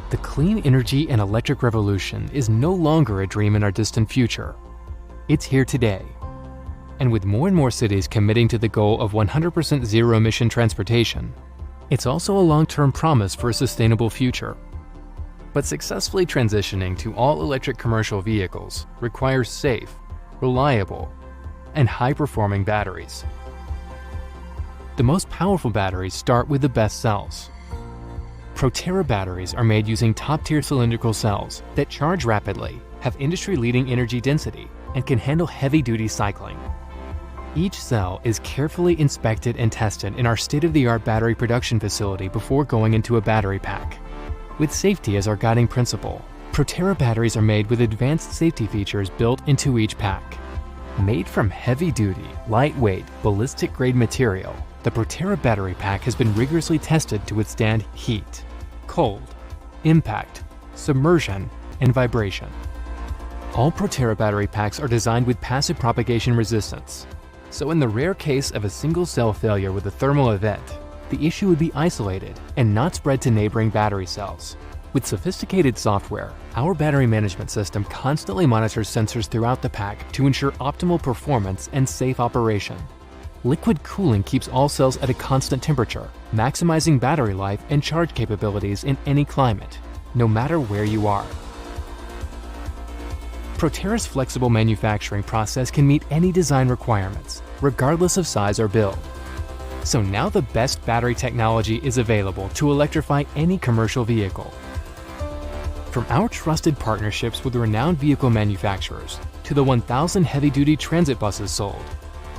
The clean energy and electric revolution is no longer a dream in our distant future. It's here today. And with more and more cities committing to the goal of 100% zero-emission transportation, it's also a long-term promise for a sustainable future. But successfully transitioning to all-electric commercial vehicles requires safe, reliable, and high-performing batteries. The most powerful batteries start with the best cells. Proterra batteries are made using top-tier cylindrical cells that charge rapidly, have industry-leading energy density, and can handle heavy-duty cycling. Each cell is carefully inspected and tested in our state-of-the-art battery production facility before going into a battery pack. With safety as our guiding principle, Proterra batteries are made with advanced safety features built into each pack. Made from heavy-duty, lightweight, ballistic-grade material, the Proterra battery pack has been rigorously tested to withstand heat, cold, impact, submersion, and vibration. All Proterra battery packs are designed with passive propagation resistance, so in the rare case of a single cell failure with a thermal event, the issue would be isolated and not spread to neighboring battery cells. With sophisticated software, our battery management system constantly monitors sensors throughout the pack to ensure optimal performance and safe operation. Liquid cooling keeps all cells at a constant temperature, maximizing battery life and charge capabilities in any climate, no matter where you are. Proterra's flexible manufacturing process can meet any design requirements, regardless of size or build. So now the best battery technology is available to electrify any commercial vehicle. From our trusted partnerships with renowned vehicle manufacturers, to the 1,000 heavy-duty transit buses sold,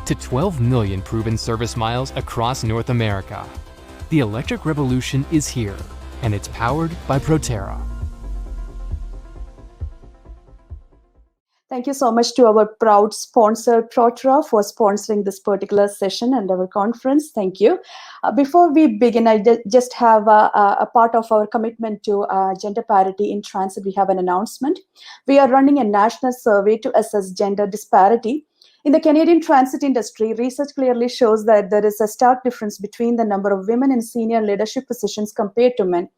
to 12 million proven service miles across North America, the electric revolution is here, and it's powered by Proterra. Thank you so much to our proud sponsor, Proterra, for sponsoring this particular session and our conference. Thank you. Before we begin, I just have a part of our commitment to gender parity in transit. We have an announcement. We are running a national survey to assess gender disparity. In the Canadian transit industry, research clearly shows that there is a stark difference between the number of women in senior leadership positions compared to men.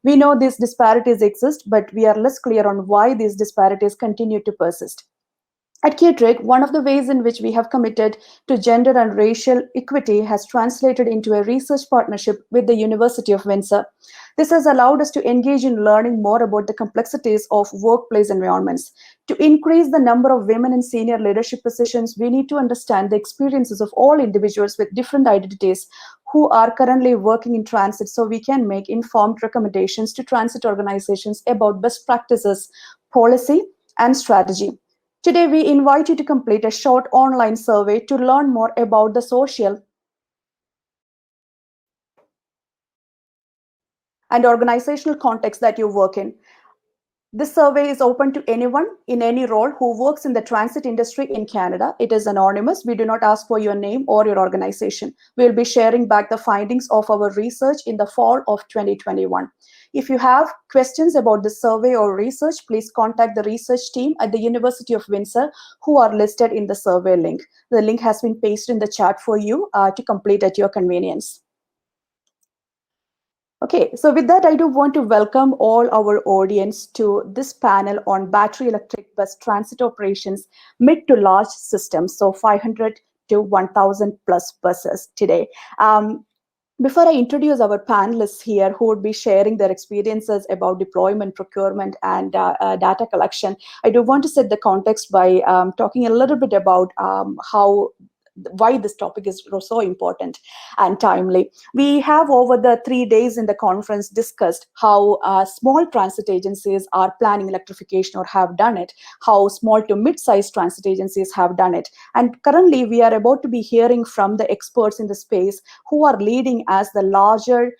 We know these disparities exist, but we are less clear on why these disparities continue to persist. At QTRIC, one of the ways in which we have committed to gender and racial equity has translated into a research partnership with the University of Windsor. This has allowed us to engage in learning more about the complexities of workplace environments. To increase the number of women in senior leadership positions, we need to understand the experiences of all individuals with different identities who are currently working in transit, so we can make informed recommendations to transit organizations about best practices, policy, and strategy. Today, we invite you to complete a short online survey to learn more about the social and organizational context that you work in. This survey is open to anyone in any role who works in the transit industry in Canada. It is anonymous. We do not ask for your name or your organization. We'll be sharing back the findings of our research in the fall of 2021. If you have questions about the survey or research, please contact the research team at the University of Windsor who are listed in the survey link. The link has been pasted in the chat for you to complete at your convenience. Okay, so with that, I do want to welcome all our audience to this panel on battery electric bus transit operations, mid to large systems, so 500 to 1,000 plus buses today. Before I introduce our panelists here who would be sharing their experiences about deployment, procurement, and data collection, I do want to set the context by talking a little bit about why this topic is so important and timely. We have over the 3 days in the conference discussed how small transit agencies are planning electrification or have done it, how small to mid-sized transit agencies have done it. And currently we are about to be hearing from the experts in the space who are leading as the larger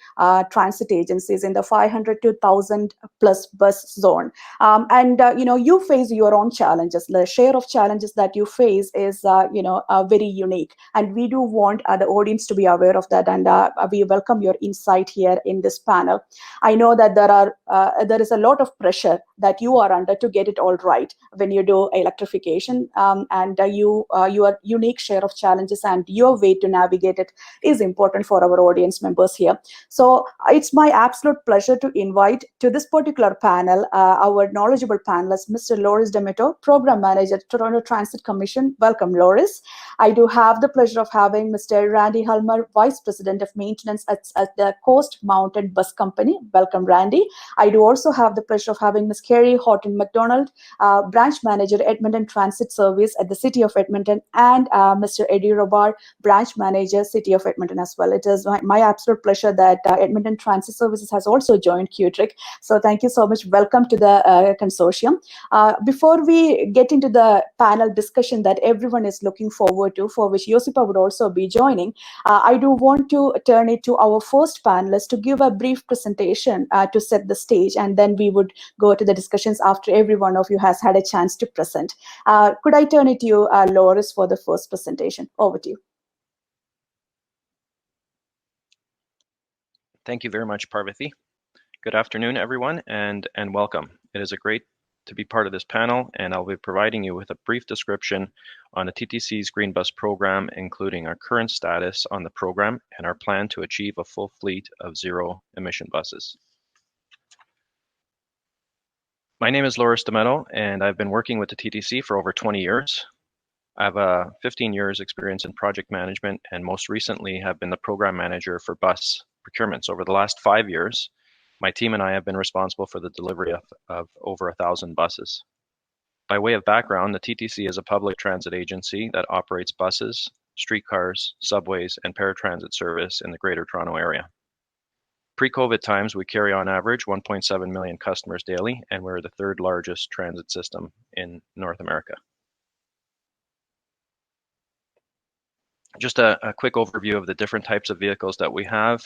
transit agencies in the 500 to 1,000 plus bus zone. You face your own challenges. The share of challenges that you face is very unique, and we do want the audience to be aware of that, and we welcome your insight here in this panel. I know that there is a lot of pressure that you are under to get it all right when you do electrification, and your unique share of challenges and your way to navigate it is important for our audience members here. So it's my absolute pleasure to invite to this particular panel our knowledgeable panelist, Mr. Loris D'Amato, Program Manager, Toronto Transit Commission. Welcome, Loris. I do have the pleasure of having Mr. Randy Hulmer, Vice President of Maintenance at the Coast Mountain Bus Company. Welcome, Randy. I do also have the pleasure of having Ms. Carrie Horton McDonald, Branch Manager, Edmonton Transit Service at the City of Edmonton, and Mr. Eddie Robar, Branch Manager, City of Edmonton as well. It is my absolute pleasure that Edmonton Transit Services has also joined QTRIC. So thank you so much. Welcome to the consortium. Before we get into the panel discussion that everyone is looking forward to, for which Josipa would also be joining, I do want to turn it to our first panelist to give a brief presentation to set the stage, and then we would go to the discussions after every one of you has had a chance to present. Could I turn it to you, Loris, for the first presentation? Over to you. Thank you very much, Parvati. Good afternoon, everyone, and welcome. It is a great to be part of this panel, and I'll be providing you with a brief description on the TTC's Green Bus program, including our current status on the program and our plan to achieve a full fleet of zero-emission buses. My name is Loris D'Amato, and I've been working with the TTC for over 20 years. I have 15 years experience in project management, and most recently have been the program manager for bus procurements. Over the last 5 years, my team and I have been responsible for the delivery of over 1,000 buses. By way of background, the TTC is a public transit agency that operates buses, streetcars, subways, and paratransit service in the Greater Toronto Area. Pre-COVID times, we carry on average 1.7 million customers daily, and we're the third largest transit system in North America. Just a quick overview of the different types of vehicles that we have.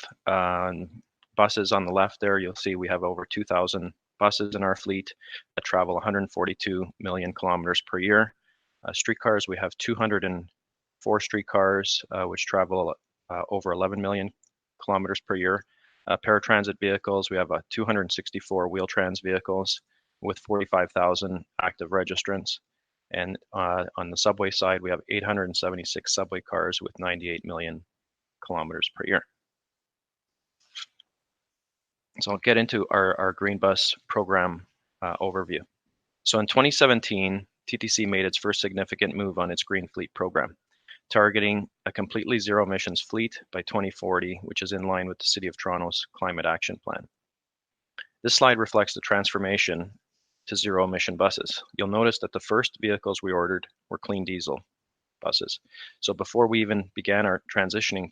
Buses on the left there, you'll see we have over 2,000 buses in our fleet that travel 142 million kilometers per year. Streetcars, we have 204 streetcars which travel over 11 million kilometers per year. Paratransit vehicles, we have 264 Wheel-Trans vehicles with 45,000 active registrants. And on the subway side, we have 876 subway cars with 98 million kilometers per year. So I'll get into our Green Bus program overview. So in 2017, TTC made its first significant move on its Green Fleet program, targeting a completely zero emissions fleet by 2040, which is in line with the City of Toronto's Climate Action Plan. This slide reflects the transformation to zero emission buses. You'll notice that the first vehicles we ordered were clean diesel buses. So before we even began our transitioning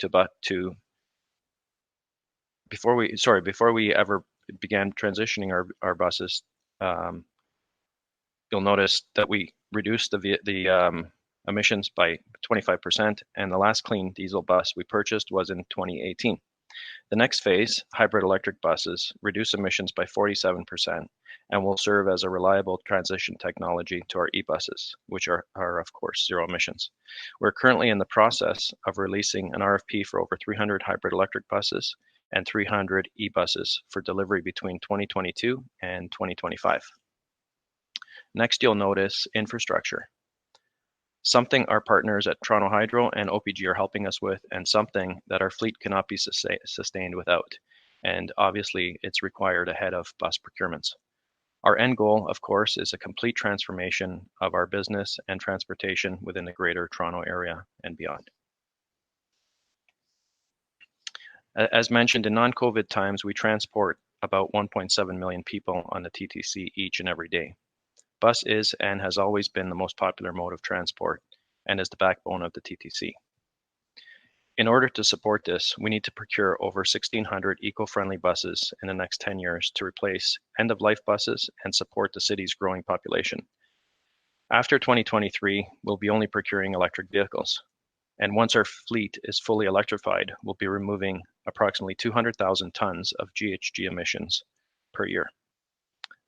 before we ever began transitioning our buses, you'll notice that we reduced the emissions by 25%, and the last clean diesel bus we purchased was in 2018. The next phase, hybrid electric buses, reduce emissions by 47% and will serve as a reliable transition technology to our e-buses, which are of course zero emissions. We're currently in the process of releasing an RFP for over 300 hybrid electric buses and 300 e-buses for delivery between 2022 and 2025. Next, you'll notice infrastructure. Something our partners at Toronto Hydro and OPG are helping us with, and something that our fleet cannot be sustained without. And obviously, it's required ahead of bus procurements. Our end goal, of course, is a complete transformation of our business and transportation within the Greater Toronto Area and beyond. As mentioned, in non-COVID times, we transport about 1.7 million people on the TTC each and every day. Bus is and has always been the most popular mode of transport and is the backbone of the TTC. In order to support this, we need to procure over 1,600 eco-friendly buses in the next 10 years to replace end-of-life buses and support the city's growing population. After 2023, we'll be only procuring electric vehicles. And once our fleet is fully electrified, we'll be removing approximately 200,000 tons of GHG emissions per year.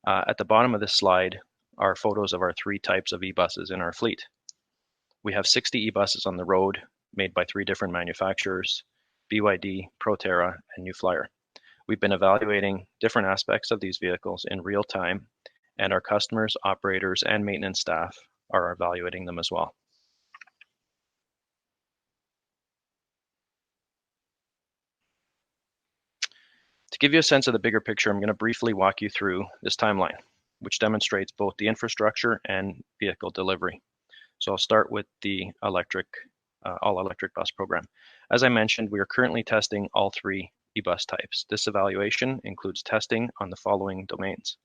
At the bottom of this slide are photos of our three types of e-buses in our fleet. We have 60 e-buses on the road made by 3 different manufacturers, BYD, Proterra, and New Flyer. We've been evaluating different aspects of these vehicles in real time, and our customers, operators, and maintenance staff are evaluating them as well. To give you a sense of the bigger picture, I'm going to briefly walk you through this timeline, which demonstrates both the infrastructure and vehicle delivery. So I'll start with the all-electric bus program. As I mentioned, we are currently testing all 3 e-bus types. This evaluation includes testing on the following domains: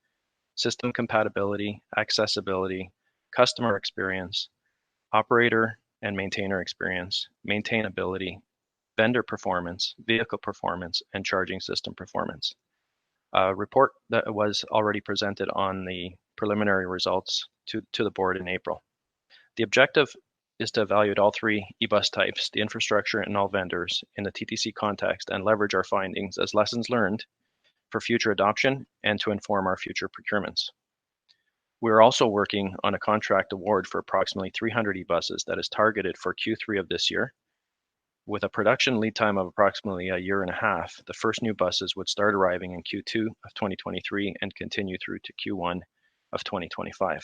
system compatibility, accessibility, customer experience, operator and maintainer experience, maintainability, vendor performance, vehicle performance, and charging system performance. A report that was already presented on the preliminary results to the board in April. The objective is to evaluate all 3 e-bus types, the infrastructure, and all vendors in the TTC context, and leverage our findings as lessons learned for future adoption and to inform our future procurements. We are also working on a contract award for approximately 300 e-buses that is targeted for Q3 of this year. With a production lead time of approximately a year and a half, the first new buses would start arriving in Q2 of 2023 and continue through to Q1 of 2025.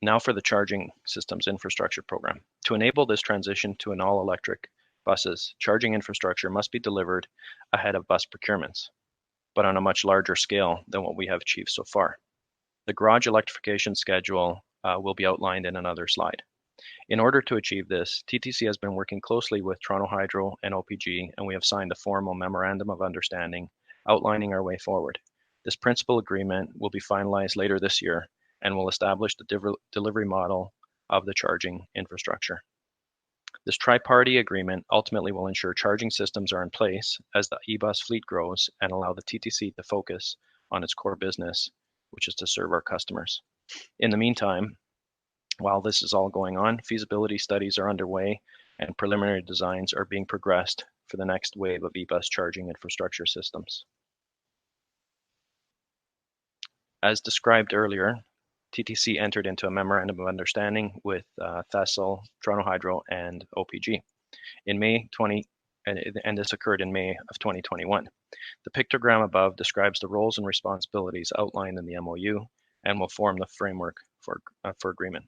Now for the charging systems infrastructure program. To enable this transition to an all-electric buses, charging infrastructure must be delivered ahead of bus procurements, but on a much larger scale than what we have achieved so far. The garage electrification schedule will be outlined in another slide. In order to achieve this, TTC has been working closely with Toronto Hydro and OPG, and we have signed a formal memorandum of understanding outlining our way forward. This principal agreement will be finalized later this year and will establish the delivery model of the charging infrastructure. This tri-party agreement ultimately will ensure charging systems are in place as the e-bus fleet grows and allow the TTC to focus on its core business, which is to serve our customers. In the meantime, while this is all going on, feasibility studies are underway and preliminary designs are being progressed for the next wave of e-bus charging infrastructure systems. As described earlier, TTC entered into a memorandum of understanding with TESL, Toronto Hydro, and OPG in May 20, and this occurred in May of 2021. The pictogram above describes the roles and responsibilities outlined in the MOU and will form the framework for agreement.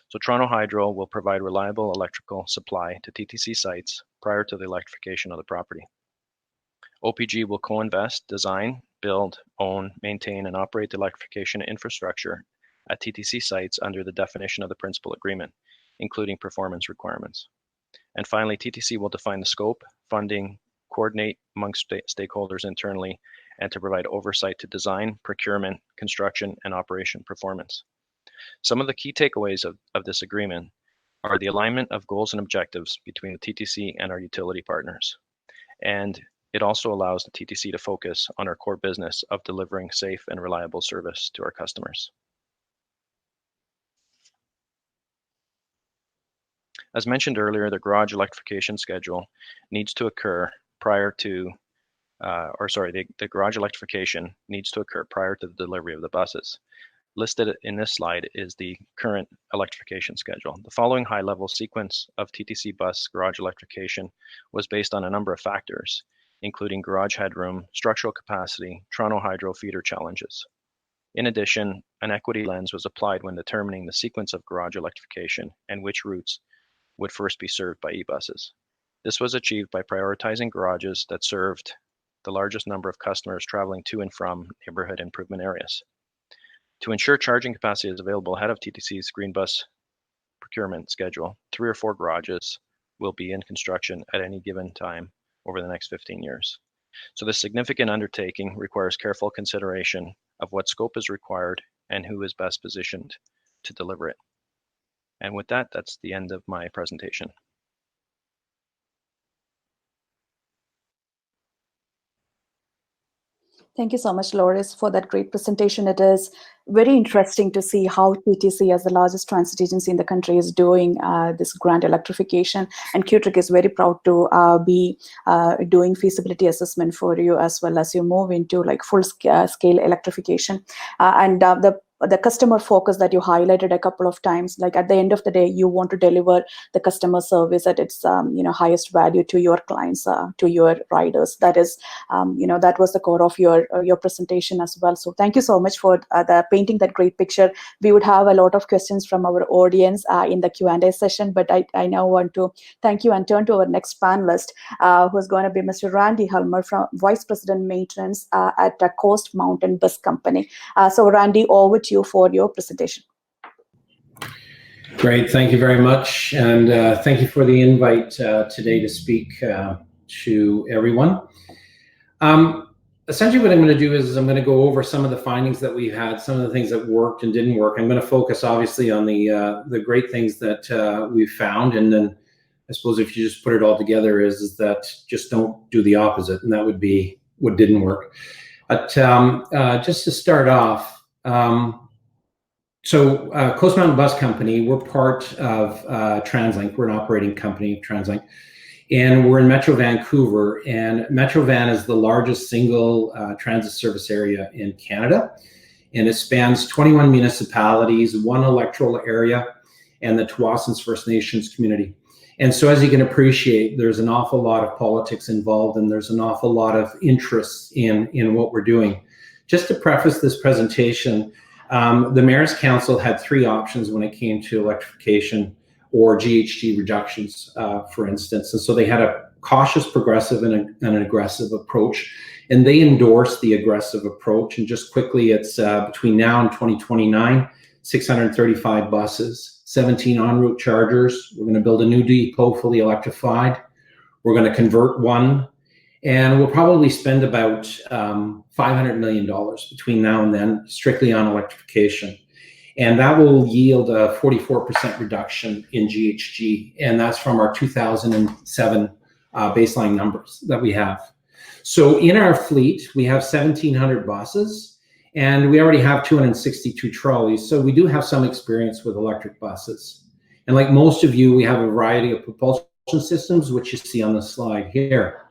So Toronto Hydro will provide reliable electrical supply to TTC sites prior to the electrification of the property. OPG will co-invest, design, build, own, maintain, and operate the electrification infrastructure at TTC sites under the definition of the principal agreement, including performance requirements. And finally, TTC will define the scope, funding, coordinate amongst stakeholders internally, and to provide oversight to design, procurement, construction, and operation performance. Some of the key takeaways of this agreement are the alignment of goals and objectives between the TTC and our utility partners. And it also allows the TTC to focus on our core business of delivering safe and reliable service to our customers. As mentioned earlier, the garage electrification schedule needs to occur prior to, the garage electrification needs to occur prior to the delivery of the buses. Listed in this slide is the current electrification schedule. The following high-level sequence of TTC bus garage electrification was based on a number of factors, including garage headroom, structural capacity, Toronto Hydro feeder challenges. In addition, an equity lens was applied when determining the sequence of garage electrification and which routes would first be served by e-buses. This was achieved by prioritizing garages that served the largest number of customers traveling to and from neighborhood improvement areas. To ensure charging capacity is available ahead of TTC's green bus procurement schedule, 3 or 4 garages will be in construction at any given time over the next 15 years. So this significant undertaking requires careful consideration of what scope is required and who is best positioned to deliver it. And with that, that's the end of my presentation. Thank you so much, Loris, for that great presentation. It is very interesting to see how TTC, as the largest transit agency in the country, is doing this grand electrification. And QTRIC is very proud to be doing feasibility assessment for you as well as you move into like full scale electrification. And the the customer focus that you highlighted a couple of times. Like at the end of the day, you want to deliver the customer service at its highest value to your clients, to your riders. That is, that was the core of your presentation as well. So thank you so much for the painting that great picture. We would have a lot of questions from our audience in the Q&A session, but I now want to thank you and turn to our next panelist, who's going to be Mr. Randy Helmer, from Vice President Maintenance at Coast Mountain Bus Company. So Randy, over to you for your presentation. Great, thank you very much, and thank you for the invite today to speak to everyone. Essentially what I'm going to do is I'm going to go over some of the findings that we've had, some of the things that worked and didn't work. I'm going to focus obviously on the great things that we've found, and then I suppose if you just put it all together is that just don't do the opposite, and that would be what didn't work. But just to start off, Coast Mountain Bus Company, we're part of TransLink. We're an operating company of TransLink, and we're in Metro Vancouver, and Metro Van is the largest single transit service area in Canada, and it spans 21 municipalities, 1 electoral area, and the Tuassins First Nations community. And so as you can appreciate, there's an awful lot of politics involved, and there's an awful lot of interest in what we're doing. Just to preface this presentation, the Mayor's Council had 3 options when it came to electrification or GHG reductions, for instance. And so they had a cautious, progressive, and an aggressive approach. And they endorsed the aggressive approach. And just quickly, it's between now and 2029, 635 buses, 17 en route chargers. We're going to build a new depot fully electrified. We're going to convert 1. And we'll probably spend about $500 million between now and then, strictly on electrification. And that will yield a 44% reduction in GHG. And that's from our 2007 baseline numbers that we have. So in our fleet, we have 1,700 buses, and we already have 262 trolleys. So we do have some experience with electric buses. And like most of you, we have a variety of propulsion systems, which you see on the slide here.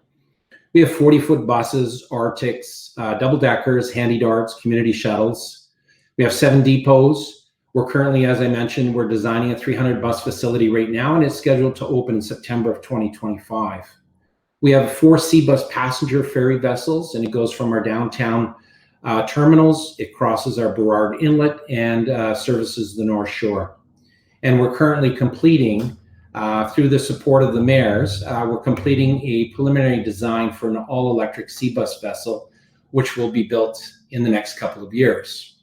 We have 40-foot buses, Arctics, double-deckers, handy darts, community shuttles. We have 7 depots. We're currently, as I mentioned, we're designing a 300-bus facility right now, and it's scheduled to open in September of 2025. We have 4 C-bus passenger ferry vessels, and it goes from our downtown terminals. It crosses our Burrard Inlet and services the North Shore. And we're currently completing, through the support of the mayors, we're completing a preliminary design for an all-electric C-bus vessel, which will be built in the next couple of years.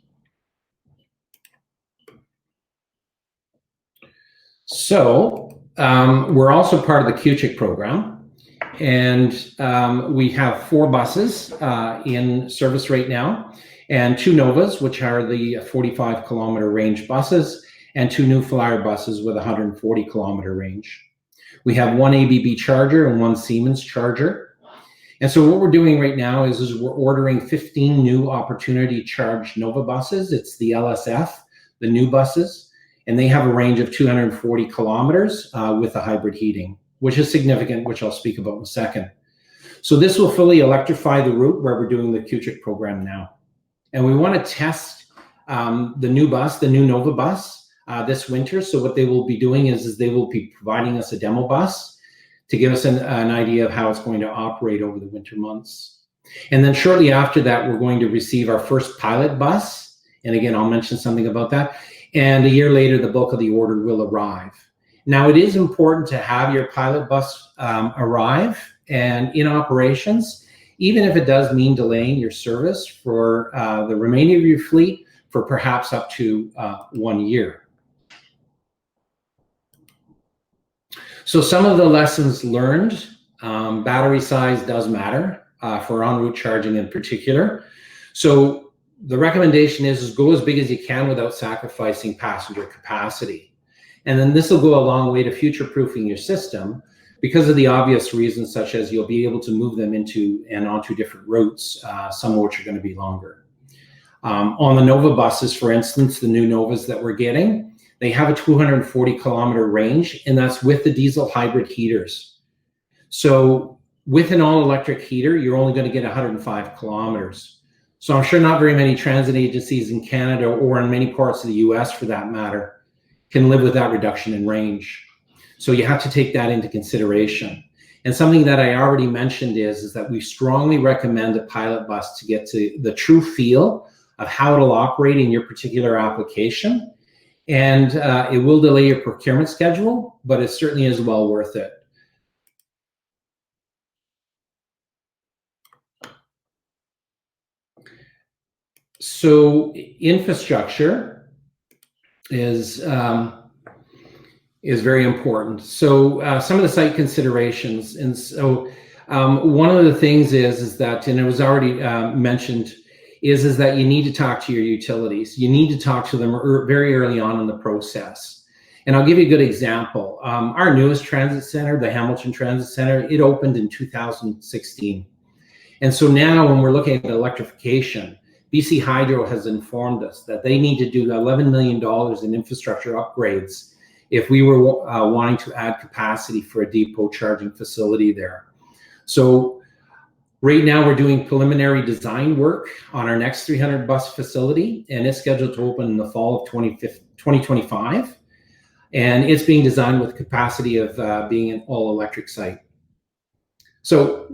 So we're also part of the QCHIC program, and we have 4 buses in service right now, and 2 Novas, which are the 45-kilometer range buses, and 2 new Flyer buses with 140-kilometer range. We have 1 ABB charger and 1 Siemens charger. And so what we're doing right now is we're ordering 15 new Opportunity Charge Nova buses. It's the LSF, the new buses. And they have a range of 240 kilometers with a hybrid heating, which is significant, which I'll speak about in a second. So this will fully electrify the route where we're doing the QCHIC program now. And we want to test the new bus, the new Nova bus, this winter. So what they will be doing is they will be providing us a demo bus to give us an idea of how it's going to operate over the winter months. And then shortly after that, we're going to receive our first pilot bus. And again, I'll mention something about that. And a year later, the bulk of the order will arrive. Now, it is important to have your pilot bus arrive and in operations, even if it does mean delaying your service for the remainder of your fleet for perhaps up to 1 year. So some of the lessons learned, battery size does matter for en route charging in particular. So the recommendation is go as big as you can without sacrificing passenger capacity. And then this will go a long way to future-proofing your system because of the obvious reasons, such as you'll be able to move them into and onto different routes, some of which are going to be longer. On the Nova buses, for instance, the new Novas that we're getting, they have a 240-kilometer range, and that's with the diesel hybrid heaters. So with an all-electric heater, you're only going to get 105 kilometers. So I'm sure not very many transit agencies in Canada, or in many parts of the US for that matter, can live with that reduction in range. So you have to take that into consideration. And something that I already mentioned is that we strongly recommend a pilot bus to get to the true feel of how it'll operate in your particular application. And it will delay your procurement schedule, but it certainly is well worth it. So infrastructure is very important. So some of the site considerations, and so one of the things is that, and it was already mentioned, is that you need to talk to your utilities. You need to talk to them very early on in the process. And I'll give you a good example. Our newest transit center, the Hamilton Transit Center, it opened in 2016. And so now when we're looking at electrification, BC Hydro has informed us that they need to do $11 million in infrastructure upgrades if we were wanting to add capacity for a depot charging facility there. So right now we're doing preliminary design work on our next 300 bus facility, and it's scheduled to open in the fall of 2025. And it's being designed with capacity of being an all electric site. So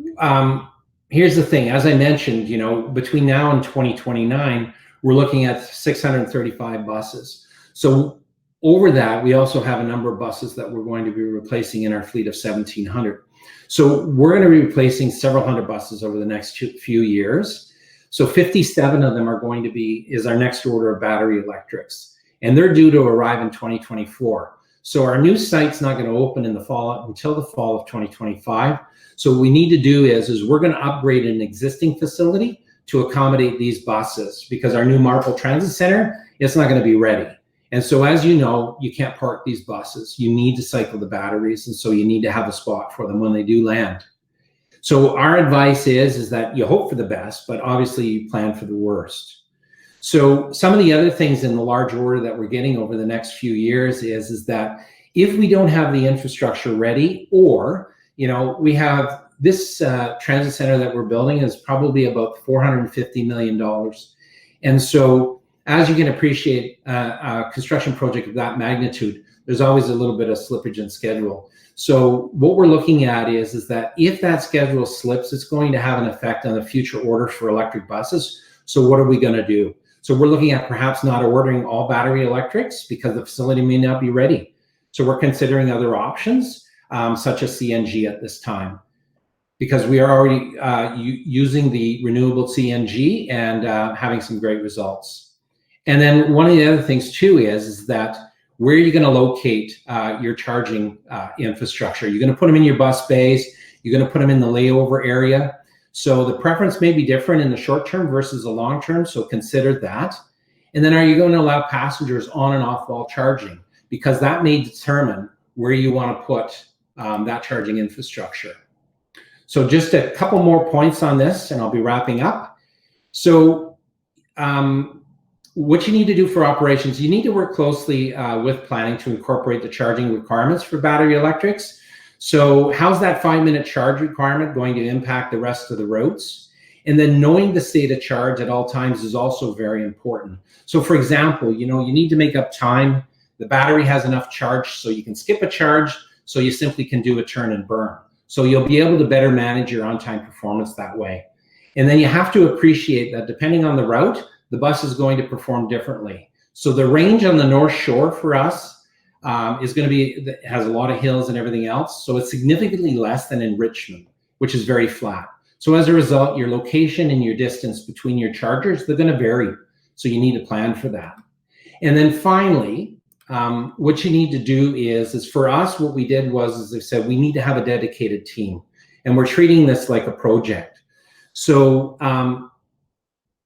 here's the thing, as I mentioned, you know, between now and 2029, we're looking at 635 buses. So over that, we also have a number of buses that we're going to be replacing in our fleet of 1,700. So we're going to be replacing several hundred buses over the next few years. So 57 of them are going to be, is our next order of battery electrics. And they're due to arrive in 2024. So our new site's not going to open in the fall until the fall of 2025. So what we need to do is we're going to upgrade an existing facility to accommodate these buses, because our new Marple Transit Center, it's not going to be ready. And so, as you know, you can't park these buses. You need to cycle the batteries, and so you need to have a spot for them when they do land. So our advice is that you hope for the best, but obviously you plan for the worst. So some of the other things in the large order that we're getting over the next few years is that if we don't have the infrastructure ready, or, you know, we have this transit center that we're building is probably about $450 million. And so, as you can appreciate, a construction project of that magnitude, there's always a little bit of slippage in schedule. So what we're looking at is that if that schedule slips, it's going to have an effect on the future order for electric buses. So what are we going to do? So we're looking at perhaps not ordering all battery electrics because the facility may not be ready. So we're considering other options, such as CNG at this time, because we are already using the renewable CNG and having some great results. And then one of the other things too is that where are you going to locate your charging infrastructure? You're going to put them in your bus bays. You're going to put them in the layover area. So the preference may be different in the short term versus the long term. So consider that. And then are you going to allow passengers on and off while charging? Because that may determine where you want to put that charging infrastructure. So just a couple more points on this, and I'll be wrapping up. So what you need to do for operations, you need to work closely with planning to incorporate the charging requirements for battery electrics. So how's that 5-minute charge requirement going to impact the rest of the routes? And then knowing the state of charge at all times is also very important. So for example, you know, you need to make up time. The battery has enough charge so you can skip a charge, so you simply can do a turn and burn. So you'll be able to better manage your on-time performance that way. And then you have to appreciate that depending on the route, the bus is going to perform differently. So the range on the North Shore for us is going to be, has a lot of hills and everything else. So it's significantly less than in Richmond, which is very flat. So as a result, your location and your distance between your chargers, they're going to vary. So you need to plan for that. And then finally, what you need to do is for us, what we did was, as I said, we need to have a dedicated team. And we're treating this like a project. So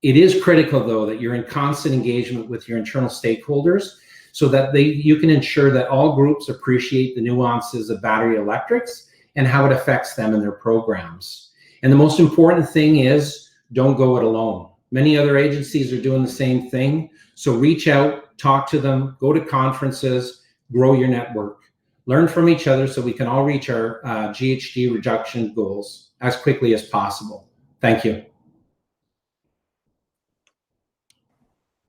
it is critical, though, that you're in constant engagement with your internal stakeholders so that you can ensure that all groups appreciate the nuances of battery electrics and how it affects them in their programs. And the most important thing is don't go it alone. Many other agencies are doing the same thing. So reach out, talk to them, go to conferences, grow your network, learn from each other so we can all reach our GHG reduction goals as quickly as possible. Thank you.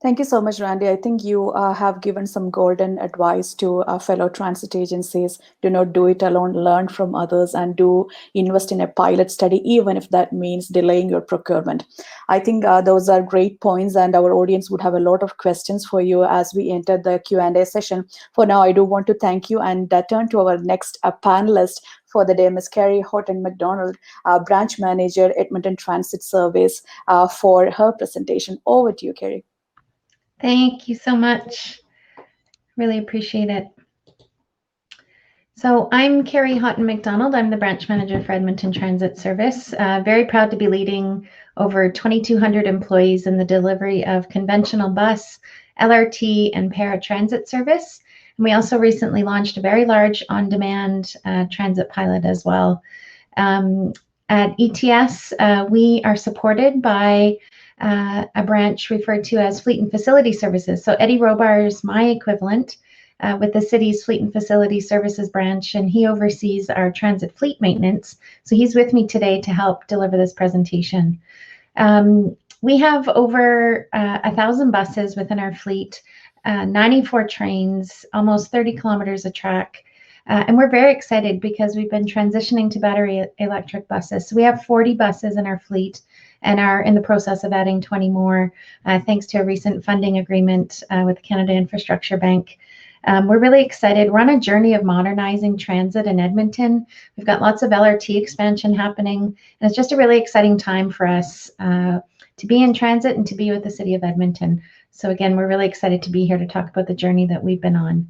Thank you so much, Randy. I think you have given some golden advice to fellow transit agencies. Do not do it alone, learn from others, and do invest in a pilot study, even if that means delaying your procurement. I think those are great points, and our audience would have a lot of questions for you as we enter the Q&A session. For now, I do want to thank you and turn to our next panelist for the day, Ms. Carrie Horton McDonald, Branch Manager, Edmonton Transit Service, for her presentation. Over to you, Carrie. Thank you so much. Really appreciate it. So I'm Carrie Houghton McDonald. I'm the branch manager for Edmonton Transit Service. Very proud to be leading over 2,200 employees in the delivery of conventional bus, LRT, and paratransit service. And we also recently launched a very large on-demand transit pilot as well. At ETS, we are supported by a branch referred to as Fleet and Facility Services. So Eddie Robar is my equivalent with the city's Fleet and Facility Services branch, and he oversees our transit fleet maintenance. So he's with me today to help deliver this presentation. We have over 1,000 buses within our fleet, 94 trains, almost 30 kilometers of track. And we're very excited because we've been transitioning to battery electric buses. So we have 40 buses in our fleet and are in the process of adding 20 more, thanks to a recent funding agreement with the Canada Infrastructure Bank. We're really excited. We're on a journey of modernizing transit in Edmonton. We've got lots of LRT expansion happening, and it's just a really exciting time for us to be in transit and to be with the city of Edmonton. So again, we're really excited to be here to talk about the journey that we've been on.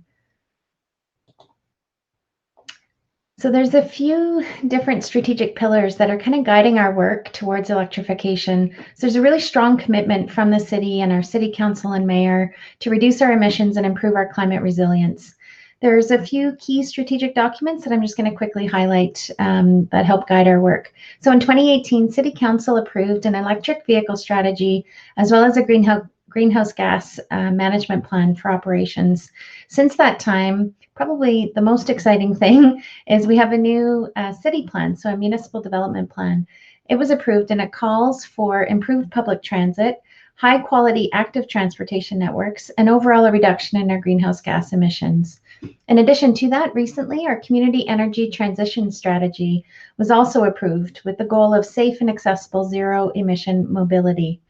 So there's a few different strategic pillars that are kind of guiding our work towards electrification. So there's a really strong commitment from the city and our city council and mayor to reduce our emissions and improve our climate resilience. There's a few key strategic documents that I'm just going to quickly highlight that help guide our work. So in 2018, City Council approved an electric vehicle strategy as well as a greenhouse gas management plan for operations. Since that time, probably the most exciting thing is we have a new city plan, so a municipal development plan. It was approved and it calls for improved public transit, high quality active transportation networks, and overall a reduction in our greenhouse gas emissions. In addition to that, recently our community energy transition strategy was also approved with the goal of safe and accessible zero emission mobility.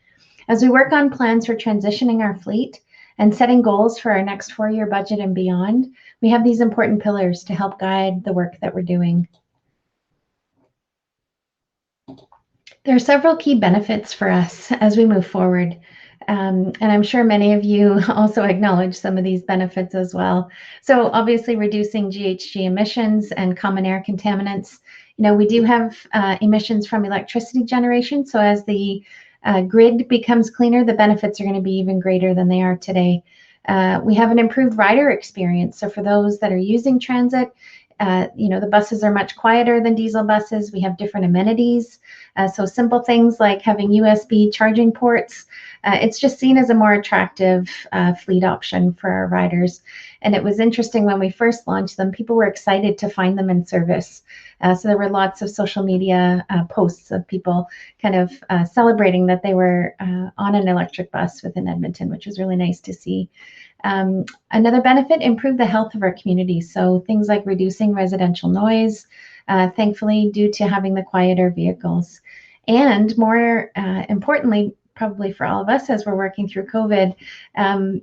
As we work on plans for transitioning our fleet and setting goals for our next 4-year budget and beyond, we have these important pillars to help guide the work that we're doing. There are several key benefits for us as we move forward. And I'm sure many of you also acknowledge some of these benefits as well. So obviously reducing GHG emissions and common air contaminants. You know, we do have emissions from electricity generation. So as the grid becomes cleaner, the benefits are going to be even greater than they are today. We have an improved rider experience. So for those that are using transit, you know, the buses are much quieter than diesel buses. We have different amenities. So simple things like having USB charging ports. It's just seen as a more attractive fleet option for our riders. And it was interesting when we first launched them, people were excited to find them in service. So there were lots of social media posts of people kind of celebrating that they were on an electric bus within Edmonton, which was really nice to see. Another benefit, improve the health of our community. So things like reducing residential noise, thankfully due to having the quieter vehicles. And more importantly, probably for all of us as we're working through COVID,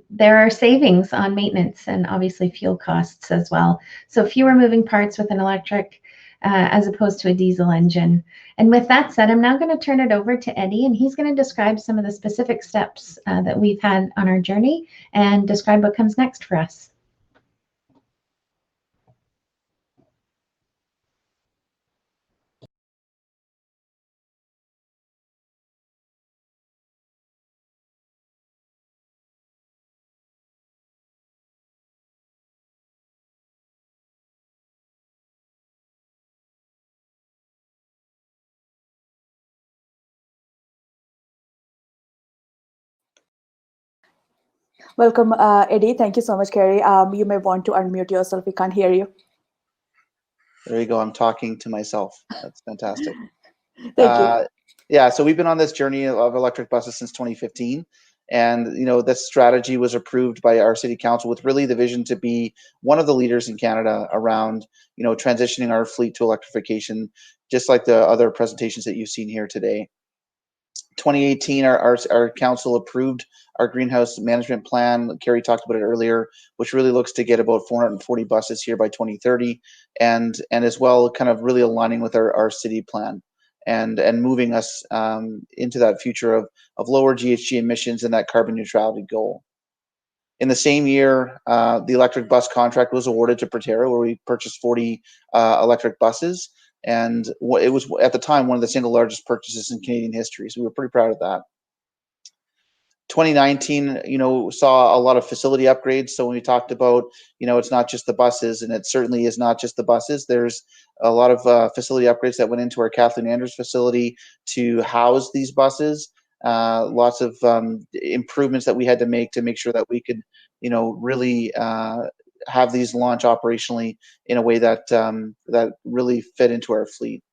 there are savings on maintenance and obviously fuel costs as well. So fewer moving parts with an electric as opposed to a diesel engine. And with that said, I'm now going to turn it over to Eddie, and he's going to describe some of the specific steps that we've had on our journey and describe what comes next for us. Welcome, Eddie. Thank you so much, Carrie. You may want to unmute yourself. We can't hear you. There you go. I'm talking to myself. That's fantastic. Thank you. Yeah, so we've been on this journey of electric buses since 2015. And this strategy was approved by our city council with really the vision to be one of the leaders in Canada around transitioning our fleet to electrification, just like the other presentations that you've seen here today. 2018, our council approved our greenhouse management plan. Carrie talked about it earlier, which really looks to get about 440 buses here by 2030, and as well kind of really aligning with our city plan and moving us into that future of lower GHG emissions and that carbon neutrality goal. In the same year, the electric bus contract was awarded to Proterra, where we purchased 40 electric buses. And it was, at the time, one of the single largest purchases in Canadian history. So we were pretty proud of that. 2019, saw a lot of facility upgrades. So when we talked about, it's not just the buses, and it certainly is not just the buses. There's a lot of facility upgrades that went into our Kathleen Andrews facility to house these buses. Lots of improvements that we had to make sure that we could, really have these launch operationally in a way that that really fit into our fleet.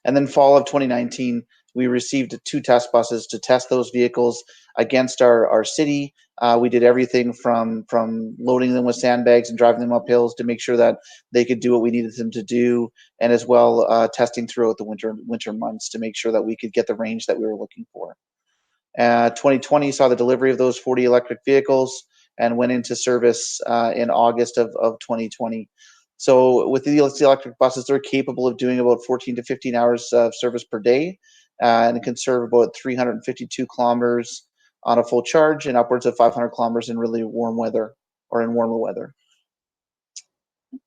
And then fall of 2019, we received 2 test buses to test those vehicles against our city. We did everything from loading them with sandbags and driving them up hills to make sure that they could do what we needed them to do, and as well testing throughout the winter months to make sure that we could get the range that we were looking for. 2020 saw the delivery of those 40 electric vehicles and went into service in August of 2020. So with the electric buses, they're capable of doing about 14 to 15 hours of service per day, and it can serve about 352 kilometers on a full charge and upwards of 500 kilometers in really warm weather or in warmer weather.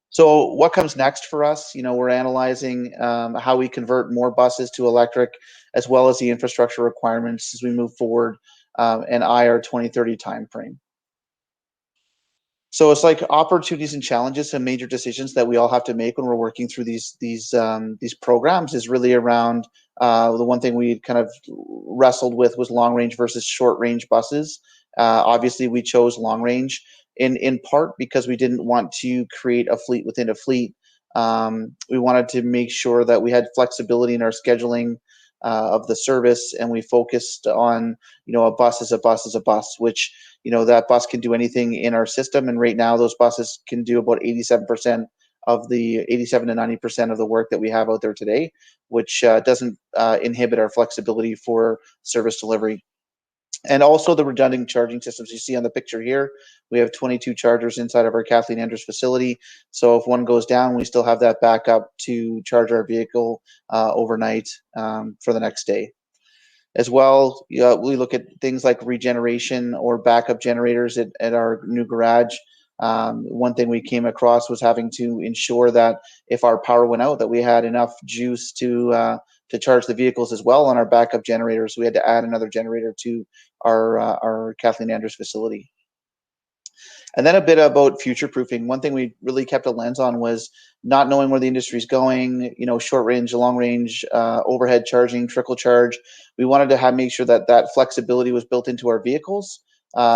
So what comes next for us? We're analyzing how we convert more buses to electric, as well as the infrastructure requirements as we move forward and eye our 2030 timeframe. So it's like opportunities and challenges and major decisions that we all have to make when we're working through these programs is really around the one thing we kind of wrestled with was long range versus short range buses. Obviously, we chose long range in part because we didn't want to create a fleet within a fleet. We wanted to make sure that we had flexibility in our scheduling of the service, and we focused on a bus is a bus is a bus, which that bus can do anything in our system, and right now those buses can do about 87% of the 87 to 90% of the work that we have out there today, which doesn't inhibit our flexibility for service delivery. And also the redundant charging systems you see on the picture here. We have 22 chargers inside of our Kathleen Andrews facility. So if one goes down, we still have that backup to charge our vehicle overnight for the next day. As well, we look at things like regeneration or backup generators at our new garage. One thing we came across was having to ensure that if our power went out, that we had enough juice to charge the vehicles as well on our backup generators. So we had to add another generator to our Kathleen Andrews facility. And then a bit about future proofing. One thing we really kept a lens on was not knowing where the industry is going, short range, long range, overhead charging, trickle charge. We wanted to make sure that flexibility was built into our vehicles,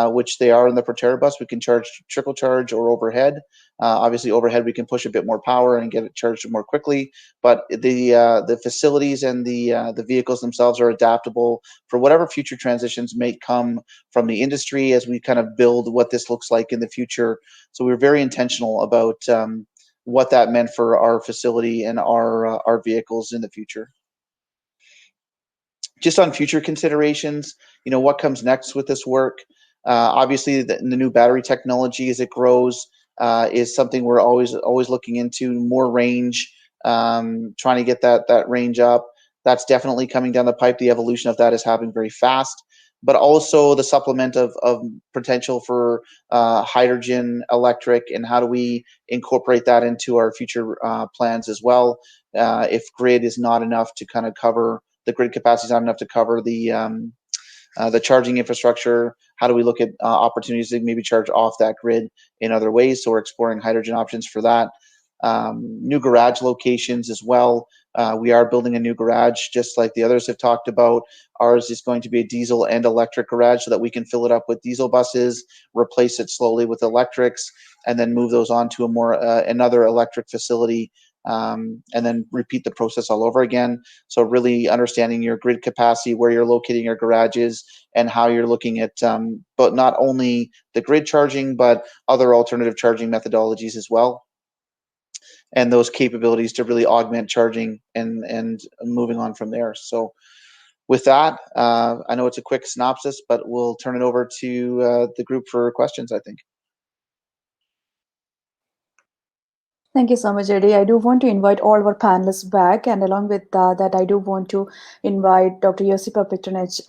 which they are in the Proterra bus. We can charge trickle charge or overhead. Obviously, overhead we can push a bit more power and get it charged more quickly. But the facilities and the vehicles themselves are adaptable for whatever future transitions may come from the industry as we kind of build what this looks like in the future. So we were very intentional about what that meant for our facility and our vehicles in the future. Just on future considerations, what comes next with this work? Obviously, the new battery technology as it grows is something we're always looking into. More range, trying to get that range up. That's definitely coming down the pipe. The evolution of that is happening very fast. But also the supplement of potential for hydrogen, electric, and how do we incorporate that into our future plans as well? If grid is not enough to kind of cover the grid capacity is not enough to cover the charging infrastructure. How do we look at opportunities to maybe charge off that grid in other ways? So we're exploring hydrogen options for that. New garage locations as well. We are building a new garage, just like the others have talked about. Ours is going to be a diesel and electric garage so that we can fill it up with diesel buses, replace it slowly with electrics, and then move those on to another electric facility and then repeat the process all over again. So really understanding your grid capacity, where you're locating your garages, and how you're looking at but not only the grid charging, but other alternative charging methodologies as well, and those capabilities to really augment charging and moving on from there. So with that, I know it's a quick synopsis, but we'll turn it over to the group for questions, I think. Thank you so much, Eddie. I do want to invite all our panelists back, and along with that, I do want to invite Dr. Josipa Petronich,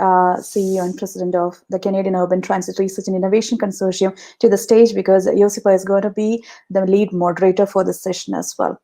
CEO and President of the Canadian Urban Transit Research and Innovation Consortium, to the stage, because Josipa is going to be the lead moderator for this session as well.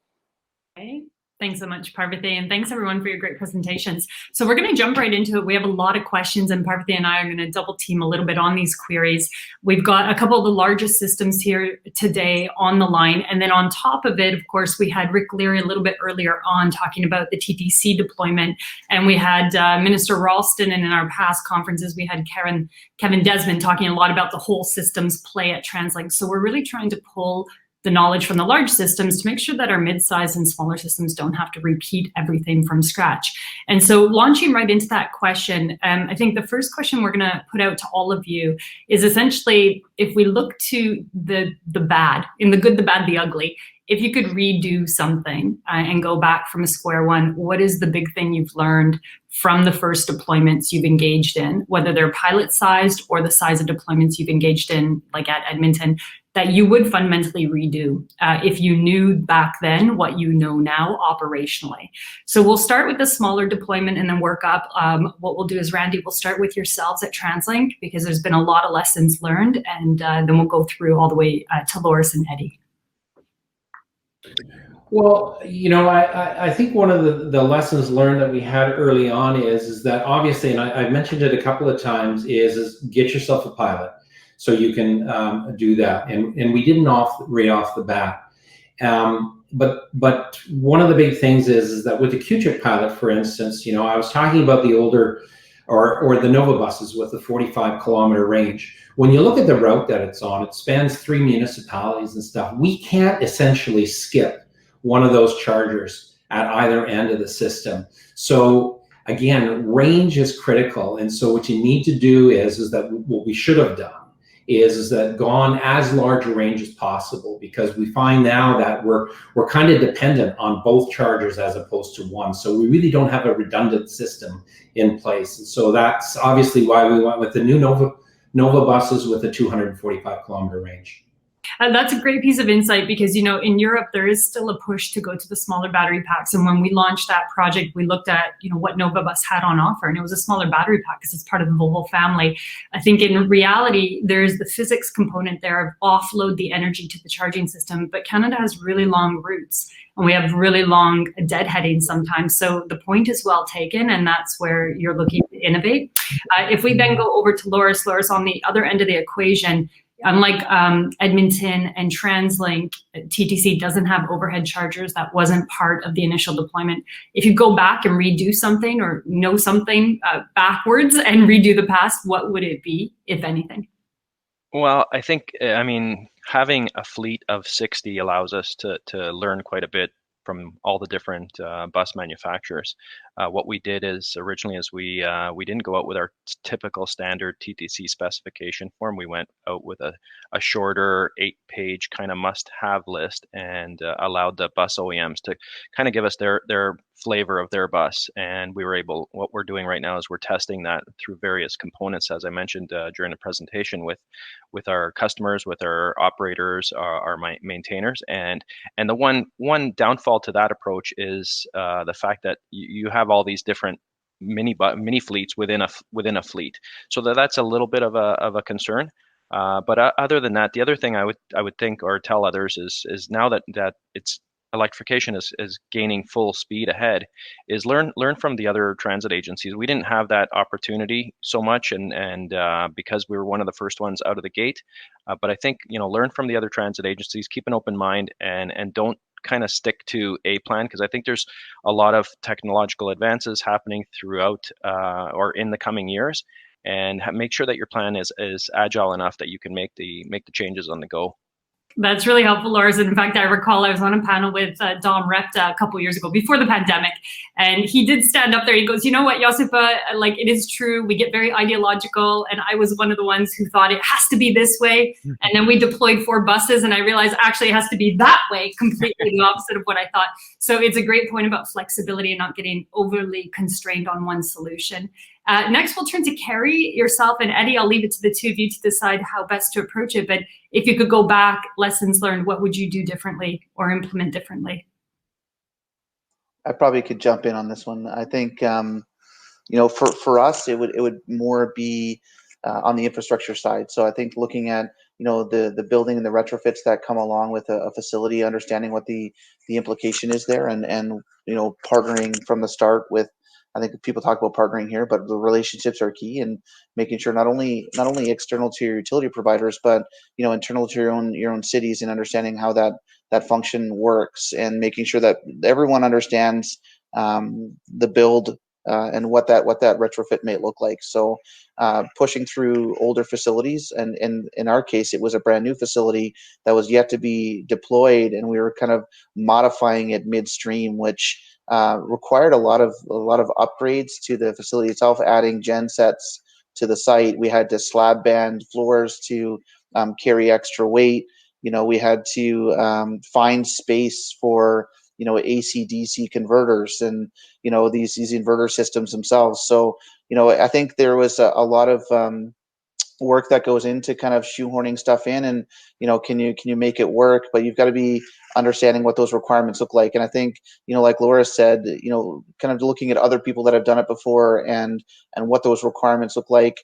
Okay. Thanks so much, Parvati, and thanks everyone for your great presentations. So we're going to jump right into it. We have a lot of questions, and Parvati and I are going to double team a little bit on these queries. We've got a couple of the largest systems here today on the line, and then on top of it, of course, we had Rick Leary a little bit earlier on talking about the TTC deployment, and we had Minister Ralston, and in our past conferences, we had Kevin Desmond talking a lot about the whole systems play at TransLink. So we're really trying to pull the knowledge from the large systems to make sure that our mid-size and smaller systems don't have to repeat everything from scratch. And so launching right into that question, I think the first question we're going to put out to all of you is essentially, if we look to the bad, in the good, the bad, the ugly, if you could redo something and go back from a square one, what is the big thing you've learned from the first deployments you've engaged in, whether they're pilot-sized or the size of deployments you've engaged in, like at Edmonton, that you would fundamentally redo if you knew back then what you know now operationally? So we'll start with the smaller deployment and then work up. What we'll do is, Randy, we'll start with yourselves at TransLink, because there's been a lot of lessons learned, and then we'll go through all the way to Loris and Eddie. Well, you know, I think one of the lessons learned that we had early on is that obviously, and I've mentioned it a couple of times, is get yourself a pilot so you can do that. And we didn't right off the bat. But one of the big things is that with the Q-Chip pilot, for instance, you know, I was talking about the older or the Nova buses with the 45-kilometer range. When you look at the route that it's on, it spans 3 municipalities and stuff. We can't essentially skip one of those chargers at either end of the system. So again, range is critical. And so what you need to do is that what we should have done is that gone as large a range as possible, because we find now that we're kind of dependent on both chargers as opposed to one. So we really don't have a redundant system in place. And so that's obviously why we went with the new Nova buses with a 245-kilometer range. That's a great piece of insight, because, you know, in Europe, there is still a push to go to the smaller battery packs. And when we launched that project, we looked at, you know, what Nova Bus had on offer, and it was a smaller battery pack because it's part of the Volvo family. I think in reality, there's the physics component there of offload the energy to the charging system, but Canada has really long routes and we have really long deadheading sometimes. So the point is well taken, and that's where you're looking to innovate. If we then go over to Loris on the other end of the equation, unlike Edmonton and TransLink, TTC doesn't have overhead chargers. That wasn't part of the initial deployment. If you go back and redo something or know something backwards and redo the past, what would it be, if anything? Well, I think, I mean, having a fleet of 60 allows us to learn quite a bit from all the different bus manufacturers. What we did is originally is we didn't go out with our typical standard TTC specification form. We went out with a shorter 8-page kind of must-have list, and allowed the bus OEMs to kind of give us their flavor of their bus. And we were able, what we're doing right now is we're testing that through various components, as I mentioned during the presentation, with our customers, with our operators, our maintainers. And the one downfall to that approach is the fact that you have all these different mini fleets within a fleet. So that's a little bit of a concern. But other than that, the other thing I would think or tell others is now that it's electrification is gaining full speed ahead, is learn from the other transit agencies. We didn't have that opportunity so much, and because we were one of the first ones out of the gate. But I think, you know, learn from the other transit agencies, keep an open mind, and don't kind of stick to a plan, because I think there's a lot of technological advances happening throughout or in the coming years, and make sure that your plan is agile enough that you can make the changes on the go. That's really helpful, Lars. And in fact, I recall I was on a panel with Dom Repta a couple years ago, before the pandemic, and he did stand up there. He goes, "You know what, Josipa, like, it is true. We get very ideological, and I was one of the ones who thought it has to be this way. And then we deployed 4 buses, and I realized actually it has to be that way, completely the opposite of what I thought." So it's a great point about flexibility and not getting overly constrained on one solution. Next, we'll turn to Carrie, yourself, and Eddie. I'll leave it to the two of you to decide how best to approach it. But if you could go back, lessons learned, what would you do differently or implement differently? I probably could jump in on this one. I think for us, it would more be on the infrastructure side. So I think looking at the building and the retrofits that come along with a facility, understanding what the implication is there, and partnering from the start with. I think people talk about partnering here, but the relationships are key, and making sure not only external to your utility providers, but internal to your own cities, and understanding how that function works, and making sure that everyone understands the build and what that retrofit may look like. So pushing through older facilities, and in our case, it was a brand new facility that was yet to be deployed, and we were kind of modifying it midstream, which required a lot of upgrades to the facility itself, adding gen sets to the site. We had to slab band floors to carry extra weight. We had to find space for AC/DC converters, and these inverter systems themselves. So I think there was a lot of work that goes into kind of shoehorning stuff in, and can you make it work, but you've got to be understanding what those requirements look like. And I think like Laura said, kind of looking at other people that have done it before, and what those requirements look like.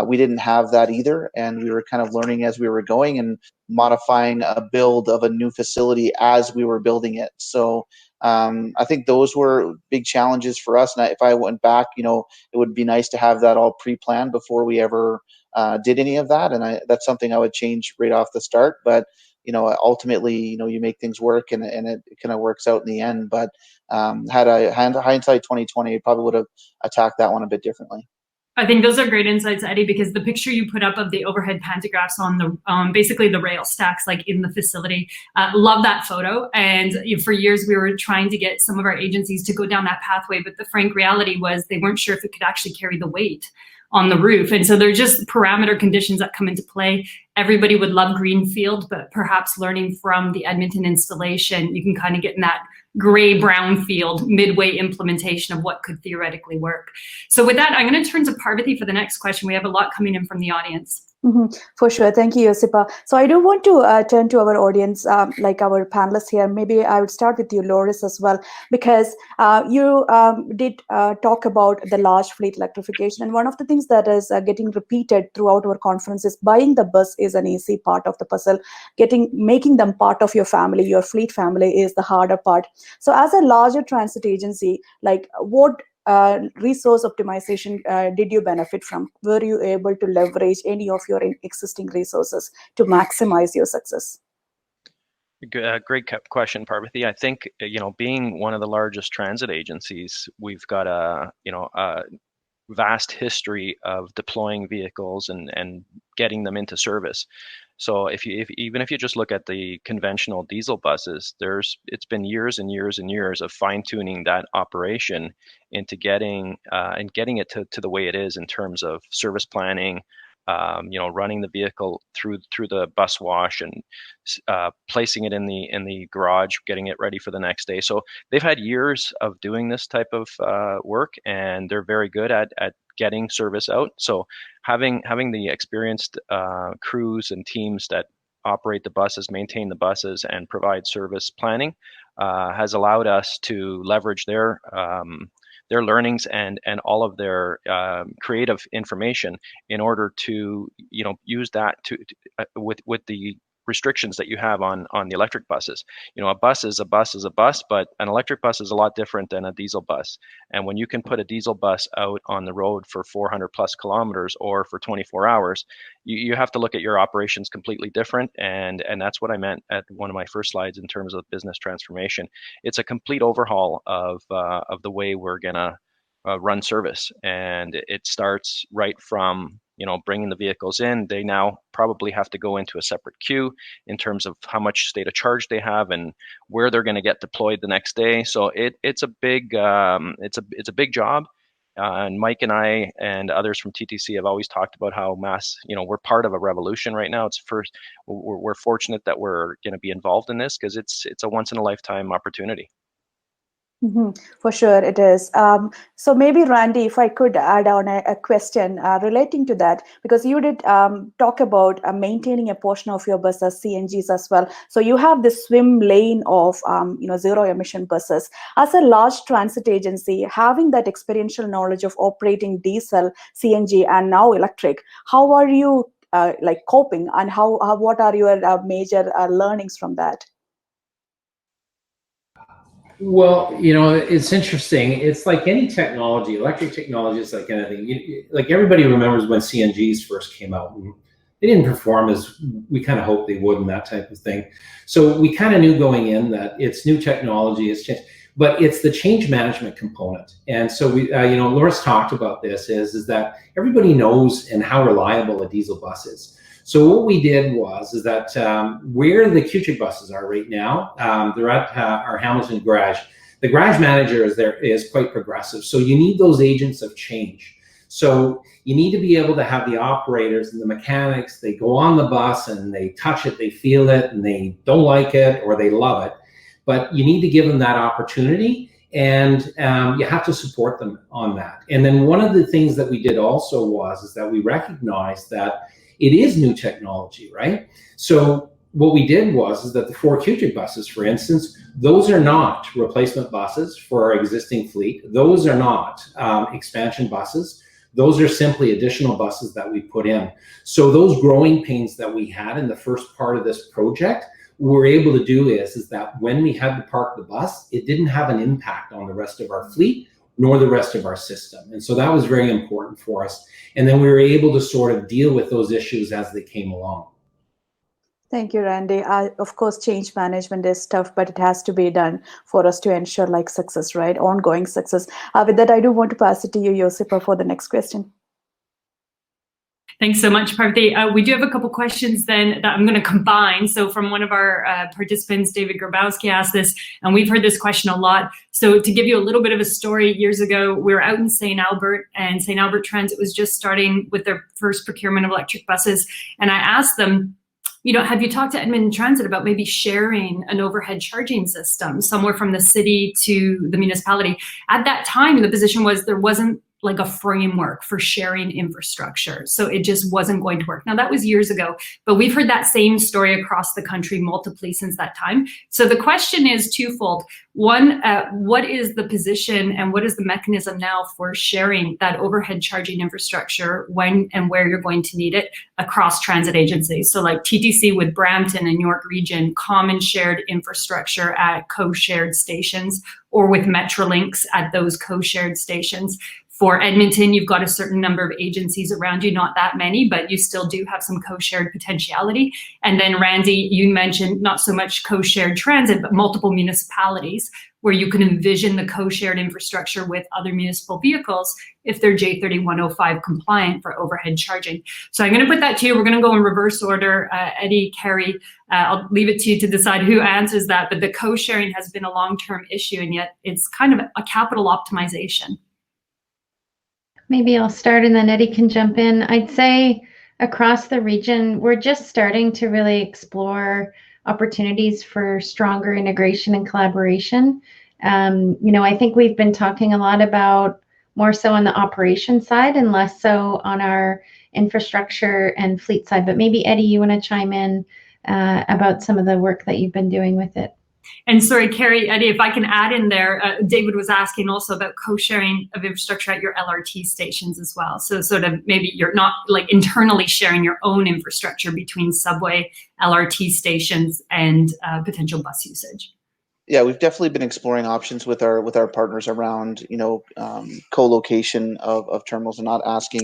We didn't have that either, and we were kind of learning as we were going, and modifying a build of a new facility as we were building it. So I think those were big challenges for us, and if I went back, it would be nice to have that all pre-planned before we ever did any of that, and that's something I would change right off the start. But ultimately, you make things work, and it kind of works out in the end. But had I hindsight 2020, I probably would have attacked that one a bit differently. I think those are great insights, Eddie, because the picture you put up of the overhead pantographs on the basically the rail stacks, like in the facility, love that photo. And for years we were trying to get some of our agencies to go down that pathway, but the frank reality was they weren't sure if it could actually carry the weight on the roof. And so they're just parameter conditions that come into play. Everybody would love greenfield, but perhaps learning from the Edmonton installation, you can kind of get in that gray brown field midway implementation of what could theoretically work. So with that, I'm going to turn to Parvati for the next question. We have a lot coming in from the audience. For sure. Thank you, Josipa. So I do want to turn to our audience, like our panelists here. Maybe I would start with you, Loris, as well, because you did talk about the large fleet electrification. And one of the things that is getting repeated throughout our conference is buying the bus is an easy part of the puzzle. Making them part of your family, your fleet family, is the harder part. So as a larger transit agency, like what resource optimization did you benefit from? Were you able to leverage any of your existing resources to maximize your success? Great question, Parvati. I think being one of the largest transit agencies, we've got a vast history of deploying vehicles and getting them into service. So even if you just look at the conventional diesel buses, it's been years and years and years of fine-tuning that operation into getting it to the way it is in terms of service planning, running the vehicle through the bus wash, and placing it in the garage, getting it ready for the next day. So they've had years of doing this type of work, and they're very good at getting service out. So having the experienced crews and teams that operate the buses, maintain the buses, and provide service planning has allowed us to leverage their learnings and all of their creative information in order to use that with the restrictions that you have on the electric buses. A bus is a bus, but an electric bus is a lot different than a diesel bus. And when you can put a diesel bus out on the road for 400 plus kilometers or for 24 hours, you have to look at your operations completely different. And that's what I meant at one of my first slides in terms of business transformation. It's a complete overhaul of the way we're gonna run service, and it starts right from bringing the vehicles in, they now probably have to go into a separate queue in terms of how much state of charge they have and where they're going to get deployed the next day. So it's a big job. And Mike and I and others from TTC have always talked about how we're part of a revolution right now. We're fortunate that we're going to be involved in this because it's a once in a lifetime opportunity. For sure, it is. So maybe, Randy, if I could add on a question relating to that, because you did talk about maintaining a portion of your buses, CNGs as well. So you have this swim lane of zero emission buses. As a large transit agency, having that experiential knowledge of operating diesel, CNG, and now electric, how are you coping, and what are your major learnings from that? Well, it's interesting. It's like any technology, electric technology is like anything. Like everybody remembers when CNGs first came out. And they didn't perform as we kind of hoped they would and that type of thing. So we kind of knew going in that it's new technology, it's changed, but it's the change management component. And so we, Loris talked about this is that everybody knows and how reliable a diesel bus is. So what we did is that where the Q-Chick buses are right now, they're at our Hamilton garage. The garage manager is quite progressive. So you need those agents of change. So you need to be able to have the operators and the mechanics, they go on the bus and they touch it, they feel it, and they don't like it or they love it. But you need to give them that opportunity, and you have to support them on that. And then one of the things that we did also is that we recognized that it is new technology, right? So what we did is that the 4 Q-Chick buses, for instance, those are not replacement buses for our existing fleet. Those are not expansion buses. Those are simply additional buses that we put in. So those growing pains that we had in the first part of this project, what we're able to do is that when we had to park the bus, it didn't have an impact on the rest of our fleet nor the rest of our system. And so that was very important for us. And then we were able to sort of deal with those issues as they came along. Thank you, Randy. Of course, change management is tough, but it has to be done for us to ensure success, right? Ongoing success. With that, I do want to pass it to you, Josipa, for the next question. Thanks so much, Parvati. We do have a couple questions then that I'm going to combine. So from one of our participants, David Grabowski, asked this, and we've heard this question a lot. So to give you a little bit of a story, years ago, we were out in St. Albert, and St. Albert Transit was just starting with their first procurement of electric buses. And I asked them, have you talked to Edmonton Transit about maybe sharing an overhead charging system somewhere from the city to the municipality? At that time, the position was there wasn't a framework for sharing infrastructure. So it just wasn't going to work. Now that was years ago, but we've heard that same story across the country multiply since that time. So the question is twofold. One, what is the position and what is the mechanism now for sharing that overhead charging infrastructure when and where you're going to need it across transit agencies? So like TTC with Brampton and York Region, common shared infrastructure at co-shared stations, or with Metrolinx at those co-shared stations. For Edmonton, you've got a certain number of agencies around you, not that many, but you still do have some co-shared potentiality. And then Randy, you mentioned not so much co-shared transit, but multiple municipalities where you can envision the co-shared infrastructure with other municipal vehicles if they're J3105 compliant for overhead charging. So I'm going to put that to you. We're going to go in reverse order. Eddie, Carrie, I'll leave it to you to decide who answers that, but the co-sharing has been a long-term issue, and yet it's kind of a capital optimization. Maybe I'll start and then Eddie can jump in. I'd say across the region, we're just starting to really explore opportunities for stronger integration and collaboration. I think we've been talking a lot about more so on the operation side and less so on our infrastructure and fleet side. But maybe Eddie, you want to chime in about some of the work that you've been doing with it. And sorry, Carrie, Eddie, if I can add in there, David was asking also about co-sharing of infrastructure at your LRT stations as well. So sort of maybe you're not internally sharing your own infrastructure between subway, LRT stations, and potential bus usage. Yeah, we've definitely been exploring options with our partners around co-location of terminals and not asking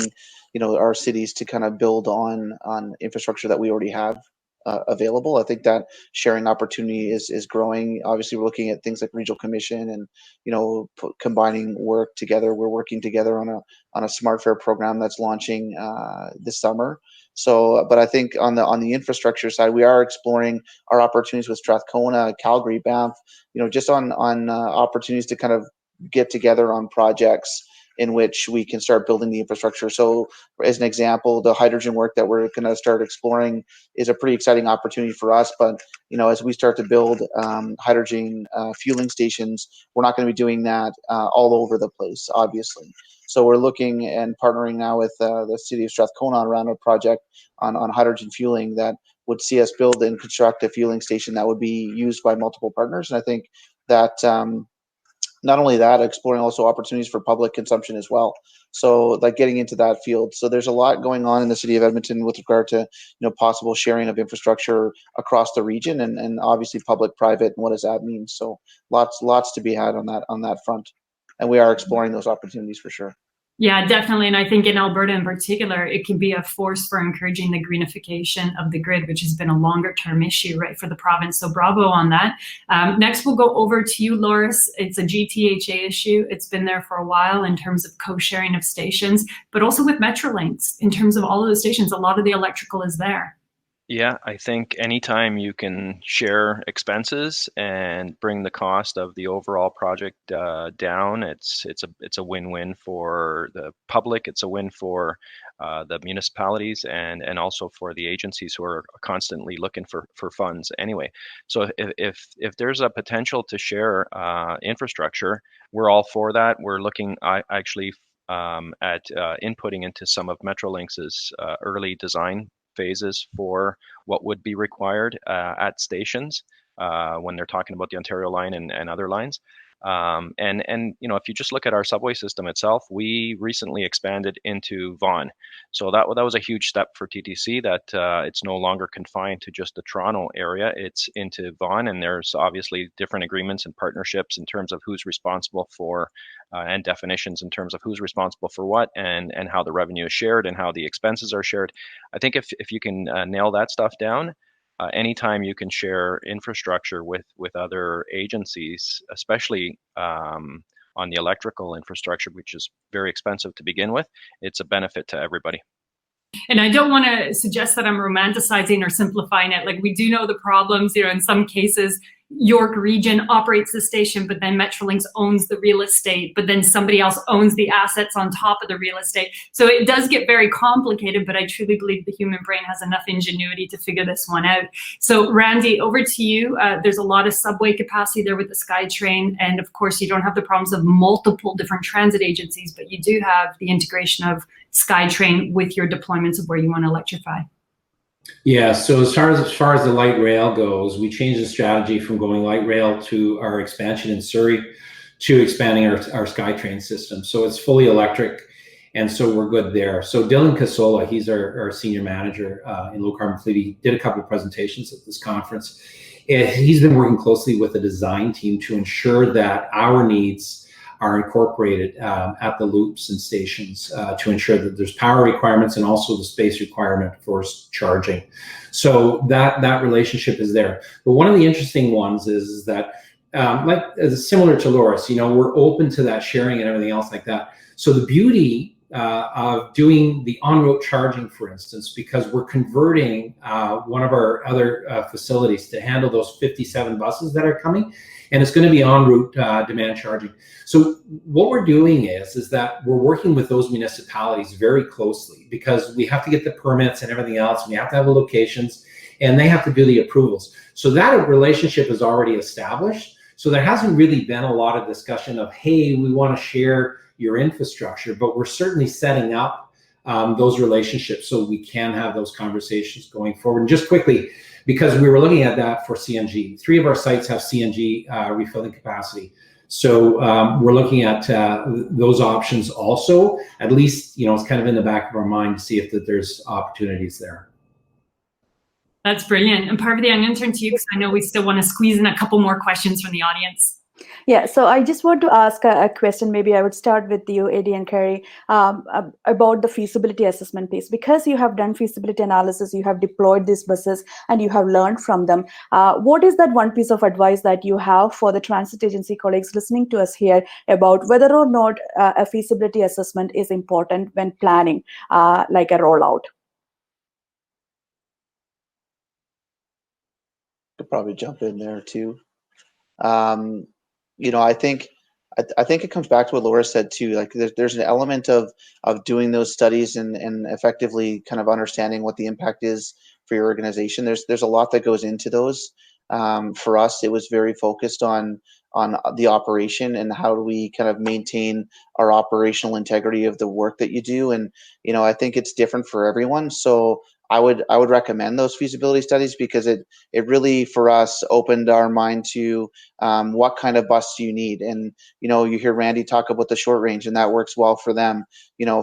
our cities to kind of build on infrastructure that we already have available. I think that sharing opportunity is growing. Obviously, we're looking at things like regional commission and combining work together. We're working together on a smart fare program that's launching this summer. So, but I think on the infrastructure side, we are exploring our opportunities with Strathcona, Calgary, Banff. Just on opportunities to kind of get together on projects in which we can start building the infrastructure. So as an example, the hydrogen work that we're going to start exploring is a pretty exciting opportunity for us. But, as we start to build hydrogen fueling stations, we're not going to be doing that all over the place, obviously. So we're looking and partnering now with the city of Strathcona around a project on hydrogen fueling that would see us build and construct a fueling station that would be used by multiple partners. And I think that not only that, exploring also opportunities for public consumption as well. So like getting into that field. So there's a lot going on in the city of Edmonton with regard to possible sharing of infrastructure across the region, and obviously public, private, and what does that mean? So lots to be had on that front. And we are exploring those opportunities for sure. Yeah, definitely. And I think in Alberta in particular, it can be a force for encouraging the greenification of the grid, which has been a longer term issue, right, for the province. So bravo on that. Next, we'll go over to you, Loris. It's a GTHA issue. It's been there for a while in terms of co-sharing of stations, but also with Metrolinx in terms of all of the stations. A lot of the electrical is there. Yeah, I think anytime you can share expenses and bring the cost of the overall project down, it's a win-win for the public. It's a win for the municipalities and also for the agencies who are constantly looking for funds anyway. So if there's a potential to share infrastructure, we're all for that. We're looking actually at inputting into some of Metrolinx's early design phases for what would be required at stations when they're talking about the Ontario line and other lines. And if you just look at our subway system itself, we recently expanded into Vaughan. So that was a huge step for TTC, that it's no longer confined to just the Toronto area. It's into Vaughan, and there's obviously different agreements and partnerships in terms of who's responsible for and definitions in terms of who's responsible for what and how the revenue is shared and how the expenses are shared. I think if you can nail that stuff down, anytime you can share infrastructure with other agencies, especially on the electrical infrastructure, which is very expensive to begin with, it's a benefit to everybody. And I don't want to suggest that I'm romanticizing or simplifying it. Like, we do know the problems, in some cases, York Region operates the station, but then Metrolinx owns the real estate, but then somebody else owns the assets on top of the real estate. So it does get very complicated, but I truly believe the human brain has enough ingenuity to figure this one out. So Randy, over to you. There's a lot of subway capacity there with the SkyTrain. And of course, you don't have the problems of multiple different transit agencies, but you do have the integration of SkyTrain with your deployments of where you want to electrify. Yeah, so as far as the light rail goes, we changed the strategy from going light rail to our expansion in Surrey to expanding our SkyTrain system. So it's fully electric, and so we're good there. So Dylan Casola, he's our senior manager in low carbon fleet. He did a couple of presentations at this conference. And he's been working closely with the design team to ensure that our needs are incorporated at the loops and stations to ensure that there's power requirements and also the space requirement for charging. So that relationship is there. But one of the interesting ones is that, similar to Loris, we're open to that sharing and everything else like that. So the beauty of doing the en-route charging, for instance, because we're converting one of our other facilities to handle those 57 buses that are coming, and it's going to be en route demand charging. So what we're doing is that we're working with those municipalities very closely, because we have to get the permits and everything else. We have to have the locations, and they have to do the approvals. So that relationship is already established. So there hasn't really been a lot of discussion of, hey, we want to share your infrastructure, but we're certainly setting up those relationships so we can have those conversations going forward. And just quickly, because we were looking at that for CNG, 3 of our sites have CNG refilling capacity. So we're looking at those options also. At least, it's kind of in the back of our mind to see if there's opportunities there. That's brilliant. And Parvati, I'm going to turn to you because I know we still want to squeeze in a couple more questions from the audience. Yeah, so I just want to ask a question. Maybe I would start with you, Eddie and Carrie, about the feasibility assessment piece. Because you have done feasibility analysis, you have deployed these buses, and you have learned from them. What is that one piece of advice that you have for the transit agency colleagues listening to us here about whether or not a feasibility assessment is important when planning like a rollout? Could probably jump in there too. I think it comes back to what Laura said too. Like there's an element of doing those studies and effectively kind of understanding what the impact is for your organization. There's a lot that goes into those. For us, it was very focused on the operation and how do we kind of maintain our operational integrity of the work that you do. And I think it's different for everyone. So I would recommend those feasibility studies because it really for us opened our mind to what kind of bus do you need. And you hear Randy talk about the short range, and that works well for them.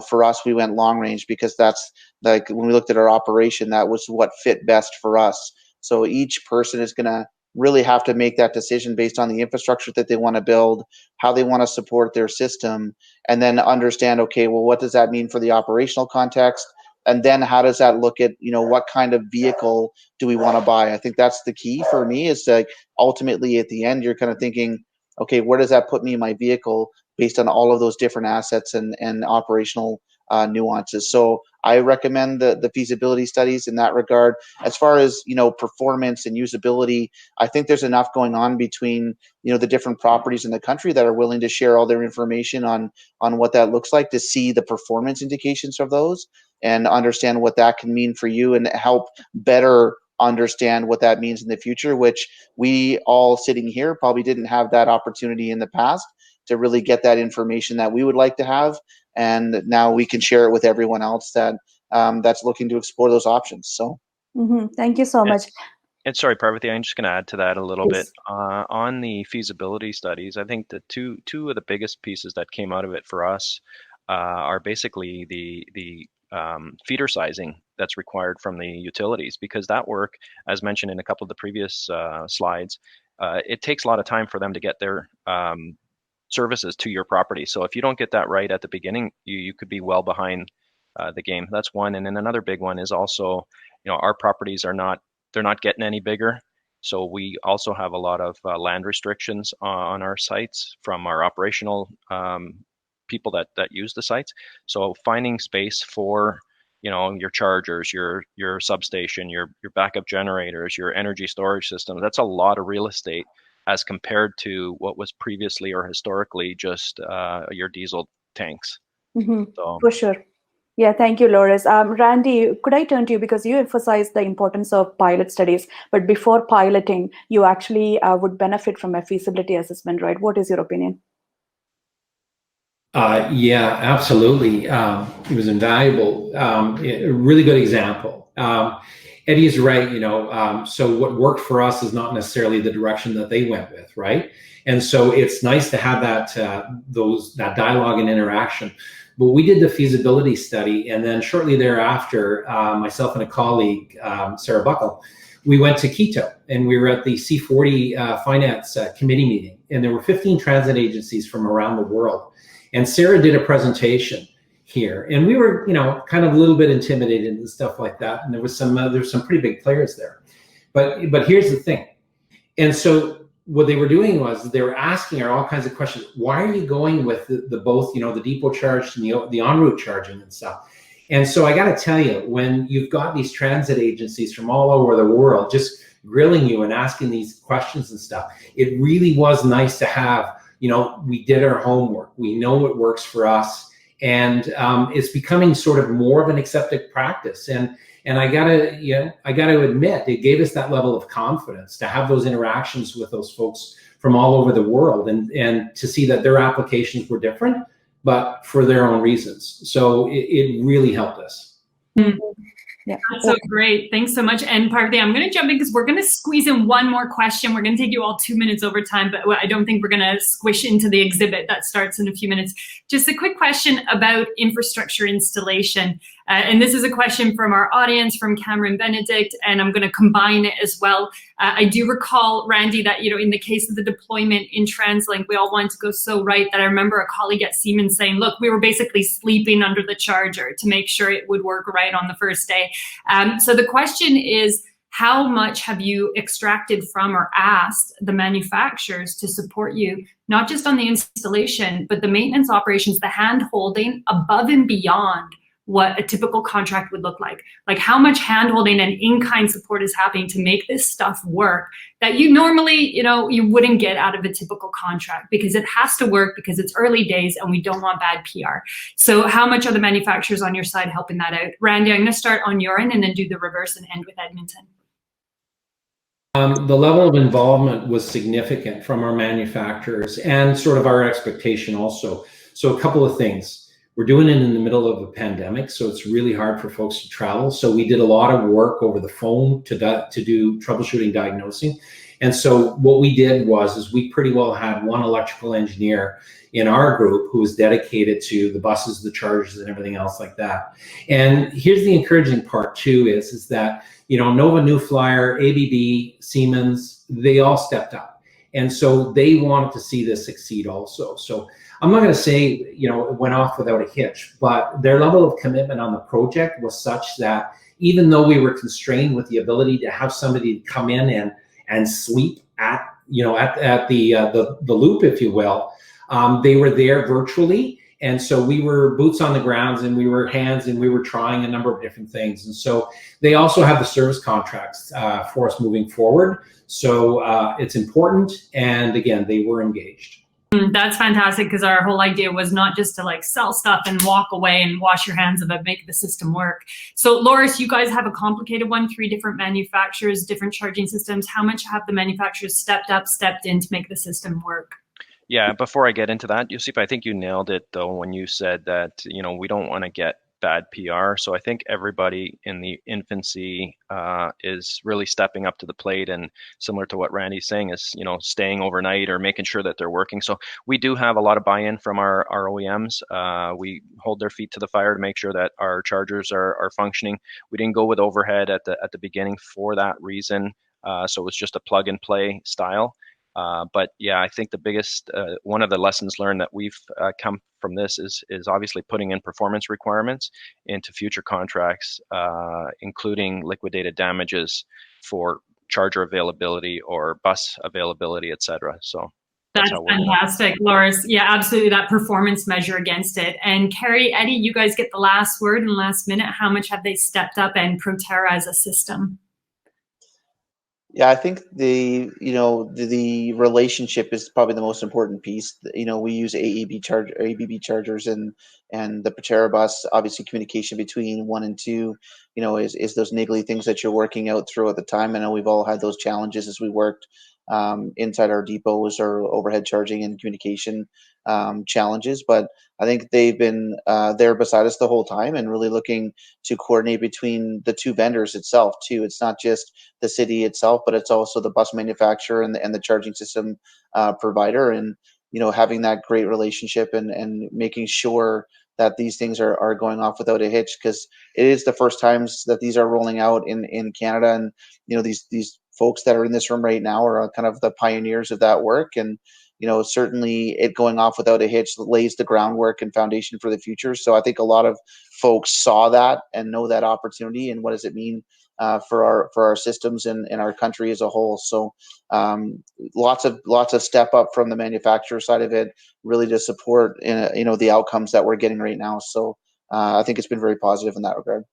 For us, we went long range because that's like when we looked at our operation, that was what fit best for us. So each person is going to really have to make that decision based on the infrastructure that they want to build, how they want to support their system, and then understand, okay, well, what does that mean for the operational context? And then how does that look at, what kind of vehicle do we want to buy? I think that's the key for me is like ultimately at the end, you're kind of thinking, okay, where does that put me in my vehicle based on all of those different assets and operational nuances. So I recommend the feasibility studies in that regard. As far as performance and usability, I think there's enough going on between the different properties in the country that are willing to share all their information on what that looks like to see the performance indications of those and understand what that can mean for you and help better understand what that means in the future, which we all sitting here probably didn't have that opportunity in the past to really get that information that we would like to have. And now we can share it with everyone else that that's looking to explore those options. So, Thank you so much. And sorry, Parvati, I'm just going to add to that a little Yes. bit. On the feasibility studies, I think the two of the biggest pieces that came out of it for us are basically the feeder sizing that's required from the utilities, because that work, as mentioned in a couple of the previous slides, it takes a lot of time for them to get their services to your property. So if you don't get that right at the beginning, you could be well behind the game. That's one. And then another big one is also, our properties they're not getting any bigger. So we also have a lot of land restrictions on our sites from our operational people that use the sites. So finding space for your chargers, your substation, your backup generators, your energy storage systems, that's a lot of real estate as compared to what was previously or historically just your diesel tanks. So, For sure. Yeah, thank you, Loris. Randy, could I turn to you because you emphasized the importance of pilot studies, but before piloting, you actually would benefit from a feasibility assessment, right? What is your opinion? Yeah, absolutely. It was invaluable. A really good example. Eddie is right. So what worked for us is not necessarily the direction that they went with, right? And so it's nice to have that dialogue and interaction. But we did the feasibility study, and then shortly thereafter, myself and a colleague, Sarah Buckle, we went to Quito, and we were at the C40 Finance Committee meeting, and there were 15 transit agencies from around the world. And Sarah did a presentation here, and we were, kind of a little bit intimidated and stuff like that. And there was some pretty big players there. But here's the thing. And so what they were doing was they were asking her all kinds of questions. Why are you going with the both, the depot charge and the en route charging and stuff? And so I got to tell you, when you've got these transit agencies from all over the world just grilling you and asking these questions and stuff, it really was nice to have. We did our homework. We know what works for us, and it's becoming sort of more of an accepted practice. And I gotta admit, it gave us that level of confidence to have those interactions with those folks from all over the world, and to see that their applications were different, but for their own reasons. So it really helped us. Yeah. That's so great. Thanks so much. And Parvati, I'm going to jump in because we're going to squeeze in one more question. We're going to take you all 2 minutes over time, but I don't think we're going to squish into the exhibit that starts in a few minutes. Just a quick question about infrastructure installation. And this is a question from our audience, from Cameron Benedict, and I'm going to combine it as well. I do recall, Randy, that in the case of the deployment in TransLink, we all wanted to go so right that I remember a colleague at Siemens saying, look, we were basically sleeping under the charger to make sure it would work right on the first day. So the question is, how much have you extracted from or asked the manufacturers to support you, not just on the installation, but the maintenance operations, the hand-holding above and beyond what a typical contract would look like? Like, how much hand-holding and in-kind support is happening to make this stuff work that you normally, you wouldn't get out of a typical contract, because it has to work, because it's early days and we don't want bad PR. So how much are the manufacturers on your side helping that out? Randy, I'm going to start on your end and then do the reverse and end with Edmonton. The level of involvement was significant from our manufacturers and sort of our expectation also. So a couple of things. We're doing it in the middle of a pandemic, so it's really hard for folks to travel. So we did a lot of work over the phone to do troubleshooting, diagnosing. And so what we did is we pretty well had one electrical engineer in our group who was dedicated to the buses, the chargers, and everything else like that. And here's the encouraging part too, is that, Nova, New Flyer, ABB, Siemens, they all stepped up. And so they wanted to see this succeed also. So I'm not going to say, it went off without a hitch, but their level of commitment on the project was such that even though we were constrained with the ability to have somebody come in and sleep at the loop, if you will, they were there virtually. And so we were boots on the grounds, and we were hands, and we were trying a number of different things. And so they also have the service contracts for us moving forward. So it's important. And again, they were engaged. That's fantastic, because our whole idea was not just to sell stuff and walk away and wash your hands of it, make the system work. So Loris, you guys have a complicated one, 3 different manufacturers, different charging systems. How much have the manufacturers stepped in to make the system work? Yeah, before I get into that, Yusuf, I think you nailed it though when you said that, we don't want to get bad PR. So I think everybody in the infancy is really stepping up to the plate, and similar to what Randy's saying is, staying overnight or making sure that they're working. So we do have a lot of buy-in from our OEMs. We hold their feet to the fire to make sure that our chargers are functioning. We didn't go with overhead at the beginning for that reason. So it was just a plug and play style. But yeah, I think the biggest, one of the lessons learned that we've come from this is obviously putting in performance requirements into future contracts, including liquidated damages for charger availability or bus availability, etc. So that's fantastic, Loris. Yeah, absolutely. That performance measure against it. And Carrie, Eddie, you guys get the last word and last minute. How much have they stepped up and Proterra as a system? Yeah, I think the relationship is probably the most important piece. We use ABB chargers and the Proterra bus. Obviously, communication between 1 and 2, is those niggly things that you're working out throughout the time. I know we've all had those challenges as we worked inside our depots or overhead charging and communication challenges, but I think they've been there beside us the whole time and really looking to coordinate between the 2 vendors itself too. It's not just the city itself, but it's also the bus manufacturer and the charging system provider, and having that great relationship and making sure that these things are going off without a hitch, because it is the first times that these are rolling out in Canada, and these folks that are in this room right now are kind of the pioneers of that work, and certainly it going off without a hitch lays the groundwork and foundation for the future. So I think a lot of folks saw that and know that opportunity and what does it mean for our systems and our country as a whole. So lots of step up from the manufacturer side of it, really to support the outcomes that we're getting right now. So I think it's been very positive in that regard.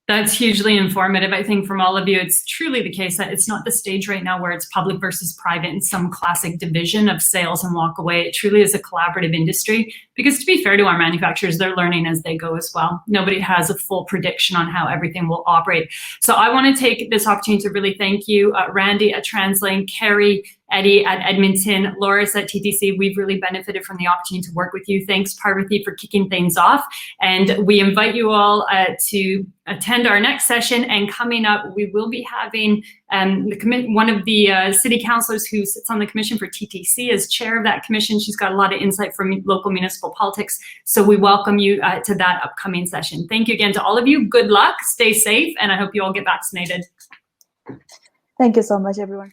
That's hugely informative. I think from all of you, it's truly the case that it's not the stage right now where it's public versus private in some classic division of sales and walk away. It truly is a collaborative industry, because to be fair to our manufacturers, they're learning as they go as well. Nobody has a full prediction on how everything will operate. So I want to take this opportunity to really thank you, Randy at TransLink, Carrie, Eddie at Edmonton, Loris at TTC. We've really benefited from the opportunity to work with you. Thanks, Parvati, for kicking things off. And we invite you all to attend our next session. And coming up, we will be having one of the city councilors who sits on the commission for TTC as chair of that commission. She's got a lot of insight from local municipal politics. So we welcome you to that upcoming session. Thank you again to all of you. Good luck, stay safe, and I hope you all get vaccinated. Thank you so much, everyone.